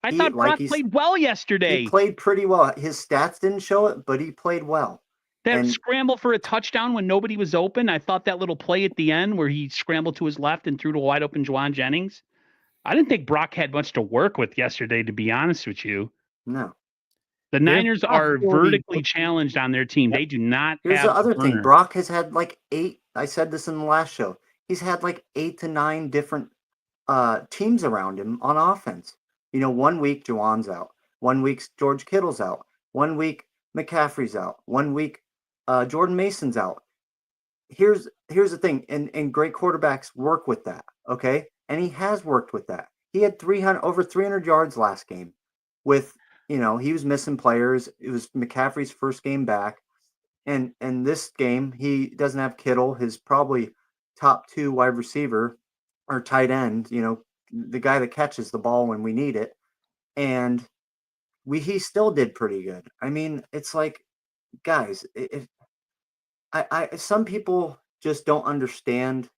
I thought Brock played well yesterday. He played pretty well. His stats didn't show it, but he played well. That scramble for a touchdown when nobody was open. I thought that little play at the end where he scrambled to his left and threw to wide open Juwan Jennings. I didn't think Brock had much to work with yesterday, to be honest with you. No. The Niners are vertically challenged on their team. They do not have. Here's the other thing. Brock has had like 8. I said this in the last show. He's had like 8 to 9 different teams around him on offense. You know, 1 week Juwan's out. 1 week George Kittle's out. 1 week McCaffrey's out. 1 week Jordan Mason's out. Here's the thing, and great quarterbacks work with that, okay? And he has worked with that. He had over 300 yards last game with, you know, he was missing players. It was McCaffrey's first game back. And this game, he doesn't have Kittle, his probably top 2 wide receiver or tight end, you know, the guy that catches the ball when we need it. And he still did pretty good. I mean, it's like, guys, some people just don't understand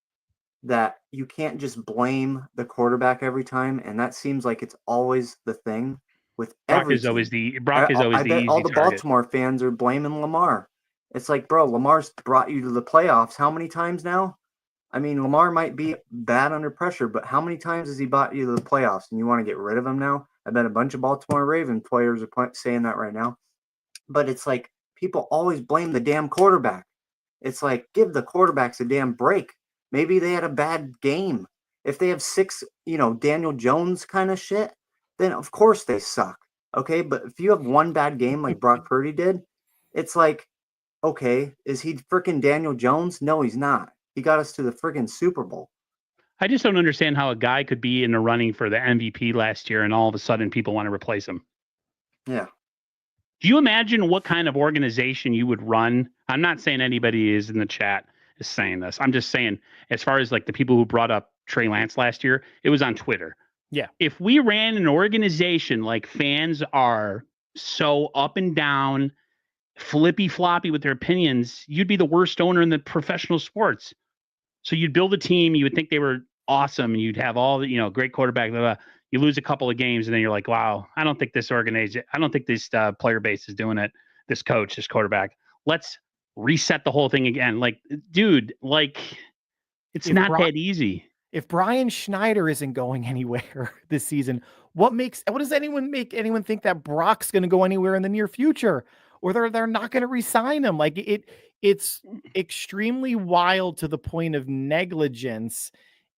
that you can't just blame the quarterback every time, and that seems like it's always the thing with Brock is always the easy target. All the Baltimore fans are blaming Lamar. It's like, bro, Lamar's brought you to the playoffs how many times now? I mean, Lamar might be bad under pressure, but how many times has he brought you to the playoffs, and you want to get rid of him now? I bet a bunch of Baltimore Raven players are saying that right now. But it's like, people always blame the damn quarterback. It's like, give the quarterbacks a damn break. Maybe they had a bad game. If they have 6, you know, Daniel Jones kind of shit, then of course they suck. Okay, but if you have 1 bad game like Brock Purdy did, it's like, okay, is he freaking Daniel Jones? No, he's not. He got us to the freaking Super Bowl. I just don't understand how a guy could be in the running for the MVP last year and all of a sudden people want to replace him. Yeah. Do you imagine what kind of organization you would run? I'm not saying anybody is in the chat is saying this. I'm just saying, as far as like the people who brought up Trey Lance last year, it was on Twitter. Yeah. If we ran an organization like fans are so up and down, flippy floppy with their opinions, you'd be the worst owner in the professional sports. So you'd build a team. You would think they were awesome, and you'd have all the great quarterback. Blah, blah. You lose a couple of games, and then you're like, wow, I don't think this player base is doing it. This coach, this quarterback. Let's reset the whole thing again. Like, dude, it's not that easy. If Brian Schneider isn't going anywhere this season, what does anyone think that Brock's going to go anywhere in the near future, or they're not going to re-sign him? Like it's extremely wild to the point of negligence,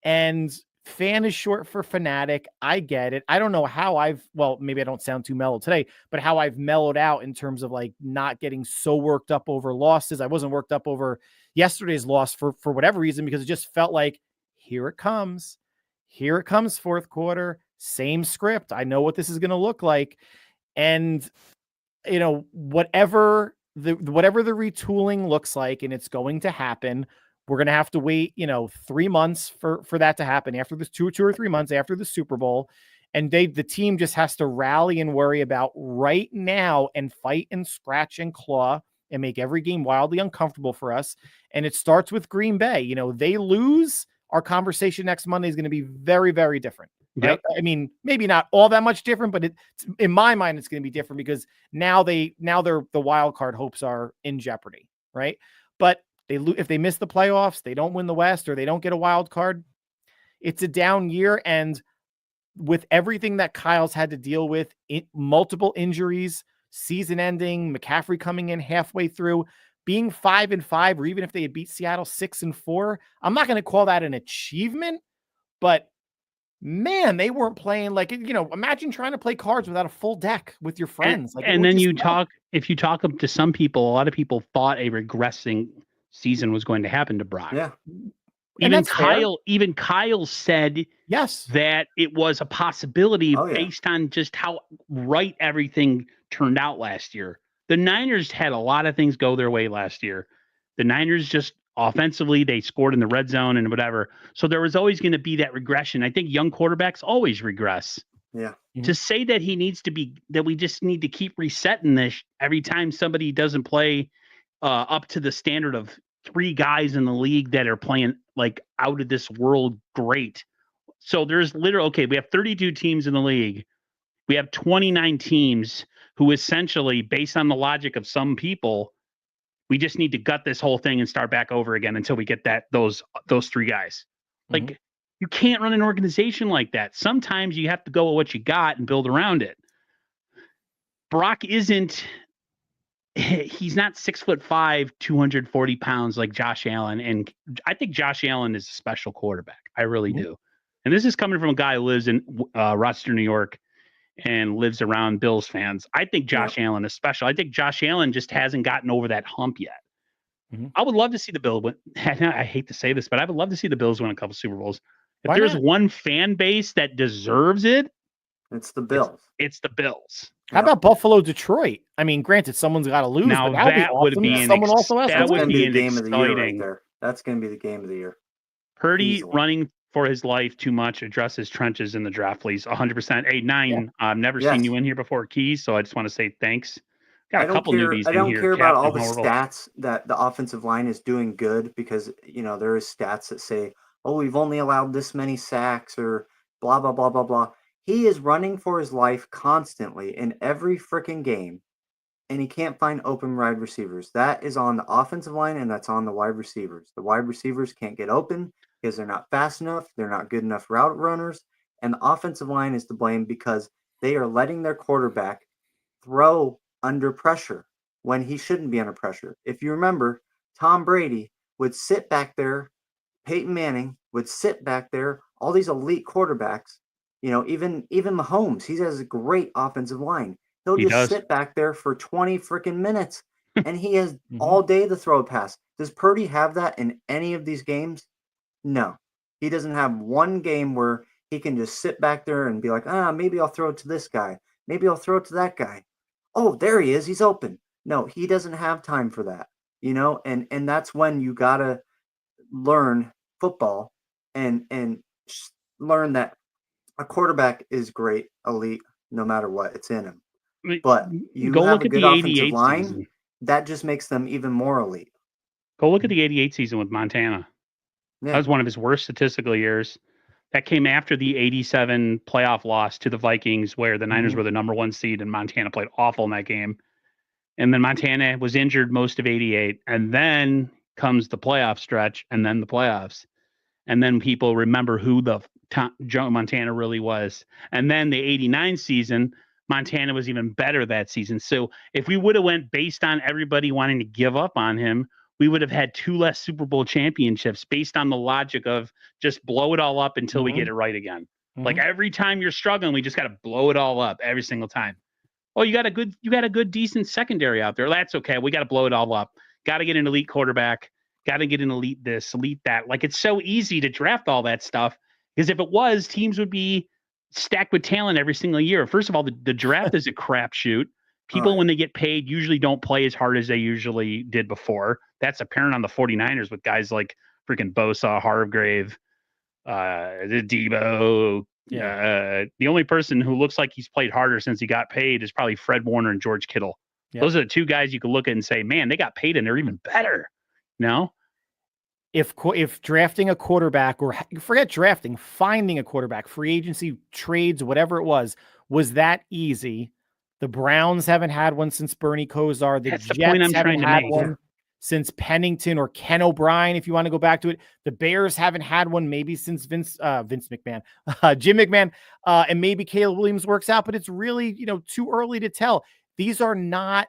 and fan is short for fanatic. I get it. I don't know how maybe I don't sound too mellow today, but how I've mellowed out in terms of like not getting so worked up over losses. I wasn't worked up over yesterday's loss for whatever reason, because it just felt like, here it comes fourth quarter, same script. I know what this is going to look like. And, whatever the retooling looks like, and it's going to happen, we're going to have to wait, 3 months for that to happen, after this 2 or 3 months after the Super Bowl. And the team just has to rally and worry about right now and fight and scratch and claw and make every game wildly uncomfortable for us. And it starts with Green Bay. They lose, our conversation next Monday is going to be very, very different. Right? Yep. I mean, maybe not all that much different, but in my mind, it's going to be different, because now the wild card hopes are in jeopardy. Right. But if they miss the playoffs, they don't win the West, or they don't get a wild card, it's a down year. And with everything that Kyle's had to deal with, multiple injuries, season ending, McCaffrey coming in halfway through, being 5-5, or even if they had beat Seattle 6-4, I'm not going to call that an achievement, but man, they weren't playing like, imagine trying to play cards without a full deck with your friends. And then if you talk to some people, a lot of people thought a regressing season was going to happen to Brock. Yeah. Even Kyle said yes, that it was a possibility based on just how right everything turned out last year. The Niners had a lot of things go their way last year. The Niners just offensively, they scored in the red zone and whatever. So there was always going to be that regression. I think young quarterbacks always regress. Yeah. To say that that we just need to keep resetting this every time somebody doesn't play up to the standard of 3 guys in the league that are playing like out of this world great. So there's literally, we have 32 teams in the league. We have 29 teams who essentially, based on the logic of some people, we just need to gut this whole thing and start back over again until we get those 3 guys. Like, you can't run an organization like that. Sometimes you have to go with what you got and build around it. Brock he's not 6'5", 240 pounds like Josh Allen. And I think Josh Allen is a special quarterback. I really do. And this is coming from a guy who lives in Rochester, New York, and lives around Bills fans. I think Josh Allen is special. I think Josh Allen just hasn't gotten over that hump yet. I would love to see the Bills win. I hate to say this, but I would love to see the Bills win a couple Super Bowls. If there's one fan base that deserves it, it's the Bills. It's the Bills. How about Buffalo, Detroit? I mean, granted, someone's got to lose. Now but that would be someone also has That's to going to win. be the game of the year right there. That's going to be the game of the year. Purdy running for his life too much, address his trenches in the draft, please. 100%. Hey, 9, I've never seen you in here before, Keys, so I just want to say thanks. Got a couple newbies in here. I don't care about all the stats that the offensive line is doing good, because, there is stats that say, oh, we've only allowed this many sacks or blah, blah, blah, blah, blah. He is running for his life constantly in every freaking game, and he can't find open wide receivers. That is on the offensive line, and that's on the wide receivers. The wide receivers can't get open because they're not fast enough. They're not good enough route runners. And the offensive line is to blame because they are letting their quarterback throw under pressure when he shouldn't be under pressure. If you remember, Tom Brady would sit back there. Peyton Manning would sit back there. All these elite quarterbacks, even Mahomes, he has a great offensive line. He'll just sit back there for 20 freaking minutes, and he has all day to throw a pass. Does Purdy have that in any of these games? No. He doesn't have one game where he can just sit back there and be like, maybe I'll throw it to this guy. Maybe I'll throw it to that guy. Oh, there he is. He's open. No, he doesn't have time for that, and that's when you got to learn football and learn that a quarterback is great, elite, no matter what, it's in him. But you have a good offensive line, that just makes them even more elite. Go look at the 88 season with Montana. That Yeah. was one of his worst statistical years. That came after the 87 playoff loss to the Vikings, where the Niners Mhm. were the number 1 seed and Montana played awful in that game. And then Montana was injured most of 88. And then comes the playoff stretch and then the playoffs. And then people remember who Joe Montana really was. And then the 89 season, Montana was even better that season. So if we would have went based on everybody wanting to give up on him, we would have had 2 less Super Bowl championships based on the logic of just blow it all up until we get it right again. Like every time you're struggling, we just got to blow it all up every single time. Oh, you got a good, decent secondary out there. That's okay. We got to blow it all up. Got to get an elite quarterback. Got to get an elite this, elite that. Like it's so easy to draft all that stuff because if it was, teams would be stacked with talent every single year. First of all, the draft is a crapshoot. People, when they get paid, usually don't play as hard as they usually did before. That's apparent on the 49ers with guys like freaking Bosa, Hargrave, Debo. The only person who looks like he's played harder since he got paid is probably Fred Warner and George Kittle. Those are the 2 guys you could look at and say, man, they got paid and they're even better. No? If drafting a quarterback, or forget drafting, finding a quarterback, free agency, trades, whatever it was that easy? The Browns haven't had one since Bernie Kosar. The That's the Jets point I'm haven't trying to had make. one since Pennington or Ken O'Brien, if you want to go back to it. The Bears haven't had one maybe since Vince McMahon, Jim McMahon, and maybe Caleb Williams works out, but it's really, too early to tell. These are not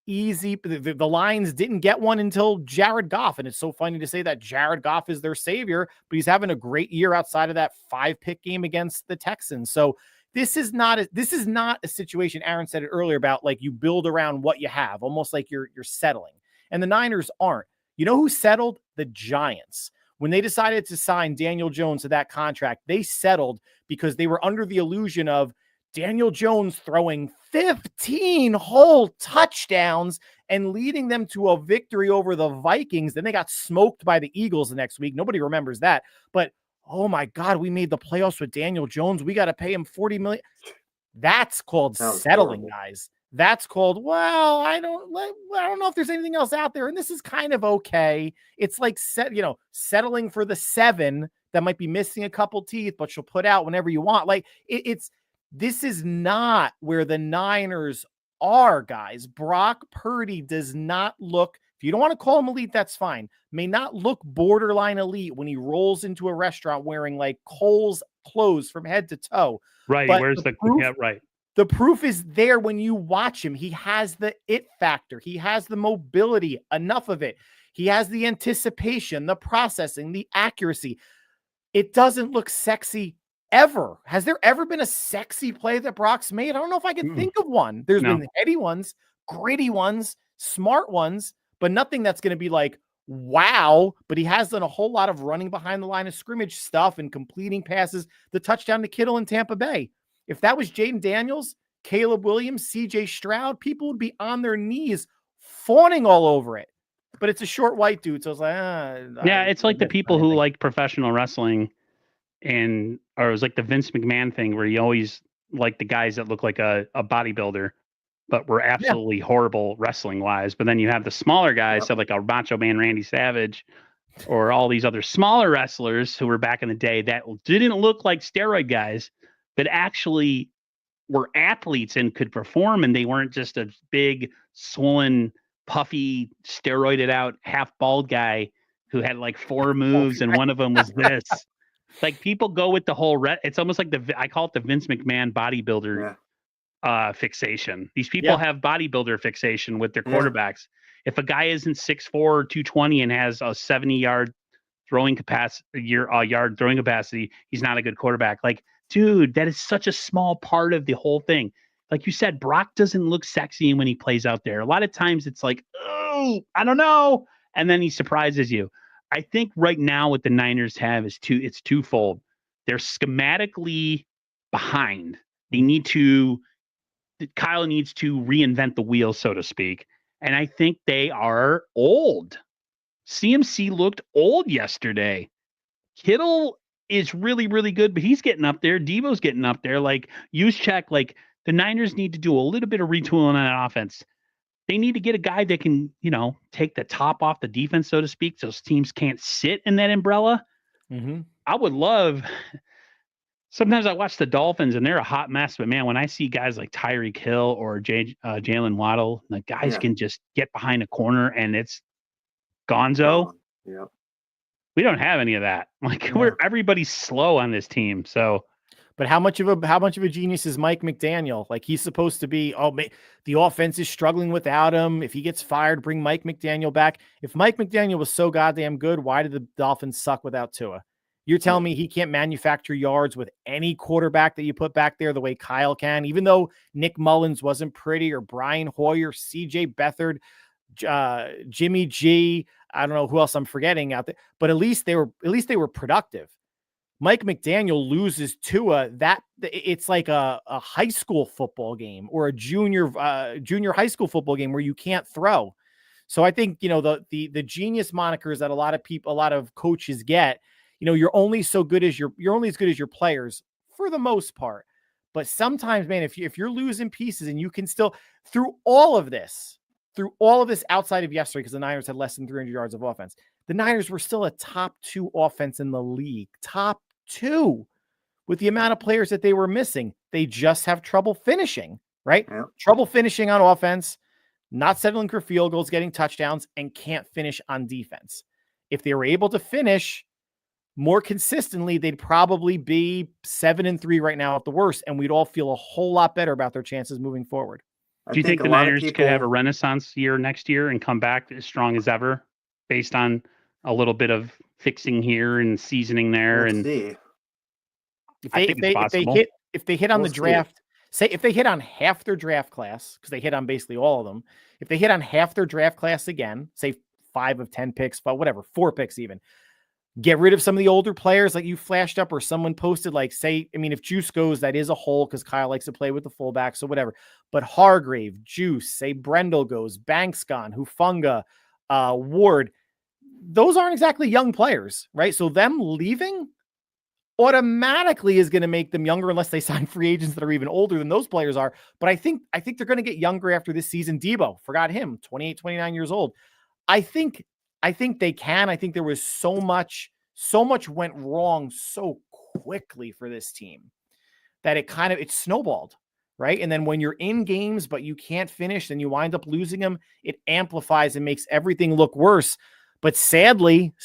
easy. The Lions didn't get one until Jared Goff, and it's so funny to say that Jared Goff is their savior, but he's having a great year outside of that 5-pick game against the Texans. So this is not a situation. Aaron said it earlier about like you build around what you have, almost like you're settling. And the Niners aren't. You know who settled? The Giants. When they decided to sign Daniel Jones to that contract, they settled because they were under the illusion of Daniel Jones throwing 15 whole touchdowns and leading them to a victory over the Vikings. Then they got smoked by the Eagles the next week. Nobody remembers that. But, oh my God, we made the playoffs with Daniel Jones. We got to pay him $40 million. That's called settling, guys. That's called, well, I don't know if there's anything else out there. And this is kind of okay. It's like settling for the 7 that might be missing a couple teeth, but she'll put out whenever you want. Like this is not where the Niners are, guys. Brock Purdy does not look, if you don't want to call him elite, that's fine. May not look borderline elite when he rolls into a restaurant wearing like Kohl's clothes from head to toe. Right. But Where's the proof, yeah, right. The proof is there when you watch him. He has the it factor. He has the mobility, enough of it. He has the anticipation, the processing, the accuracy. It doesn't look sexy ever. Has there ever been a sexy play that Brock's made? I don't know if I can think of one. There's been heady ones, gritty ones, smart ones, but nothing that's going to be like, wow. But he has done a whole lot of running behind the line of scrimmage stuff and completing passes. The touchdown to Kittle in Tampa Bay. If that was Jaden Daniels, Caleb Williams, CJ Stroud, people would be on their knees fawning all over it. But it's a short white dude, so it's like, it's like the people who like professional wrestling, or it was like the Vince McMahon thing where you always like the guys that look like a bodybuilder, but were absolutely horrible wrestling wise. But then you have the smaller guys, so like a Macho Man Randy Savage, or all these other smaller wrestlers who were back in the day that didn't look like steroid guys, but actually were athletes and could perform, and they weren't just a big, swollen, puffy, steroided out, half bald guy who had like 4 moves and one of them was this. Like people go with the whole it's almost like I call it the Vince McMahon bodybuilder fixation. These people have bodybuilder fixation with their quarterbacks. If a guy isn't 6'4", 220 and has a 70-yard throwing capacity, yard throwing capacity, he's not a good quarterback. Like, dude, that is such a small part of the whole thing. Like you said, Brock doesn't look sexy when he plays out there. A lot of times it's like, oh, I don't know. And then he surprises you. I think right now what the Niners have is it's twofold. They're schematically behind. Kyle needs to reinvent the wheel, so to speak. And I think they are old. CMC looked old yesterday. Kittle is really, really good, but he's getting up there. Debo's getting up there. Like, Juszczyk, like, the Niners need to do a little bit of retooling on that offense. they need to get a guy that can, take the top off the defense, so to speak. So teams can't sit in that umbrella. Mm-hmm. I would love. Sometimes I watch the Dolphins and they're a hot mess, but man, when I see guys like Tyreek Hill or Jalen Waddle, the guys can just get behind a corner and it's gonzo. Yeah. We don't have any of that. Like everybody's slow on this team. So, but how much of a genius is Mike McDaniel? Like he's supposed to be. The offense is struggling without him. If he gets fired, bring Mike McDaniel back. If Mike McDaniel was so goddamn good, why did the Dolphins suck without Tua? You're telling me he can't manufacture yards with any quarterback that you put back there the way Kyle can, even though Nick Mullins wasn't pretty, or Brian Hoyer, CJ Beathard, Jimmy G. I don't know who else I'm forgetting out there, but at least they were productive. Mike McDaniel loses Tua, that it's like a high school football game or a junior high school football game where you can't throw. So I think, the genius monikers that a lot of coaches get, you're only as good as your players for the most part. But sometimes, man, if you're losing pieces and you can still, through all of this outside of yesterday, because the Niners had less than 300 yards of offense, the Niners were still a top 2 offense in the league. Top 2 with the amount of players that they were missing. They just have trouble finishing, right? Yeah. Trouble finishing on offense, not settling for field goals, getting touchdowns, and can't finish on defense. If they were able to finish more consistently, they'd probably be 7-3 right now at the worst, and we'd all feel a whole lot better about their chances moving forward. Do you think the Niners could have a renaissance year next year and come back as strong as ever based on a little bit of fixing here and seasoning there? We'll see. If they hit on the draft, say if they hit on half their draft class, because they hit on basically all of them, if they hit on half their draft class again, say 5 of 10 picks, 4 picks even, get rid of some of the older players like you flashed up or someone posted, like if Juice goes, that is a hole because Kyle likes to play with the fullback, so whatever. But Hargrave, Juice, say Brendel goes, Banks gone, Hufanga, Ward, those aren't exactly young players, right? So them leaving automatically is going to make them younger unless they sign free agents that are even older than those players are. But I think they're going to get younger after this season. Debo, forgot him, 28, 29 years old. I think they can. I think there was so much went wrong so quickly for this team that it snowballed, right? And then when you're in games, but you can't finish and you wind up losing them, it amplifies and makes everything look worse. But sadly,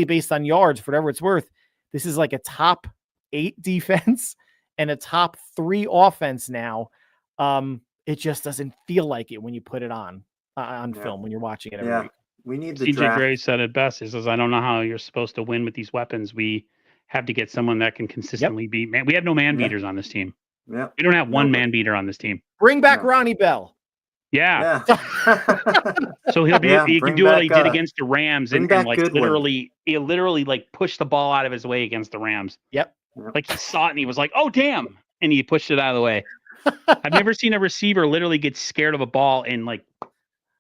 based on yards, for whatever it's worth, this is like a top 8 defense and a top 3 offense now. It just doesn't feel like it when you put it on film, when you're watching it every week. We need the CJ draft. Gray said it best. He says, I don't know how you're supposed to win with these weapons. We have to get someone that can consistently beat man. We have no man beaters on this team. Yeah. We don't have one man beater on this team. Bring back Ronnie Bell. Yeah. So he can do what he did against the Rams and like literally like pushed the ball out of his way against the Rams. Yep. Like he saw it and he was like, oh damn. And he pushed it out of the way. I've never seen a receiver literally get scared of a ball and like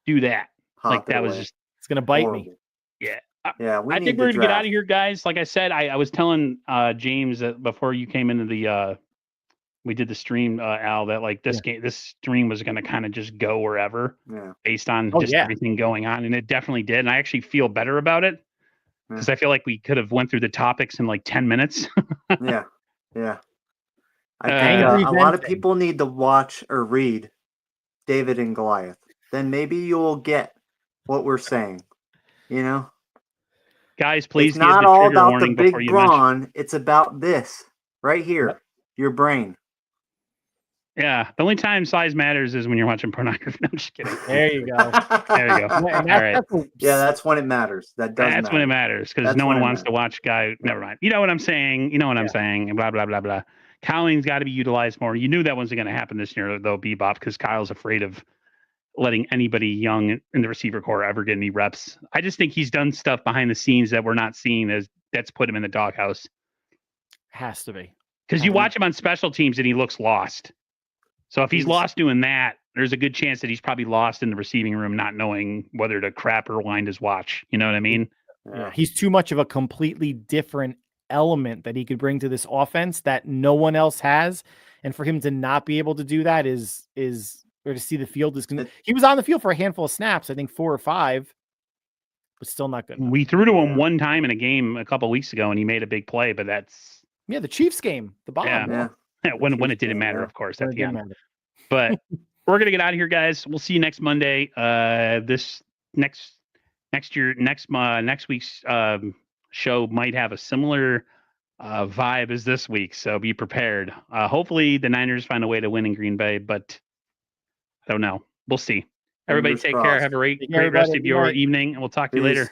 do that. Like that was just, it's gonna bite me. Yeah. Yeah. I think we're gonna get out of here, guys. Like I said, I was telling James that before you came into the we did the stream, Al, that like this stream was gonna kind of just go wherever based on everything going on. And it definitely did. And I actually feel better about it because I feel like we could have went through the topics in like 10 minutes. Yeah. I think a lot of people need to watch or read David and Goliath. Then maybe you'll get what we're saying. Guys, please. It's not all about the big brawn. It's about this right here, your brain. Yeah, the only time size matters is when you're watching pornography. No, I'm just kidding. There you go. All right. That's when it matters. That's when it matters because no one wants to watch guy. Never mind. You know what I'm saying. I'm saying. Blah blah blah blah. Cowling's got to be utilized more. You knew that wasn't going to happen this year, though, Bebop, because Kyle's afraid of letting anybody young in the receiver core ever get any reps. I just think he's done stuff behind the scenes that we're not seeing that's put him in the doghouse. Has to be. Because you watch him on special teams and he looks lost. So if he's lost doing that, there's a good chance that he's probably lost in the receiving room, not knowing whether to crap or wind his watch. You know what I mean? Yeah. He's too much of a completely different element that he could bring to this offense that no one else has. And for him to not be able to do that is or to see the field is. He was on the field for a handful of snaps, I think 4 or 5, but still not good enough. We threw to him one time in a game a couple weeks ago, and he made a big play. But that's the Chiefs game, the bomb. Yeah. when it didn't matter, of course, When at it the didn't end. matter. But we're gonna get out of here, guys. We'll see you next Monday. This next week's show might have a similar vibe as this week, so be prepared. Hopefully, the Niners find a way to win in Green Bay, but I don't know. We'll see. Everybody, Fingers take care. crossed. Have a great Everybody, rest of good your night. evening, and we'll talk to you Peace. later.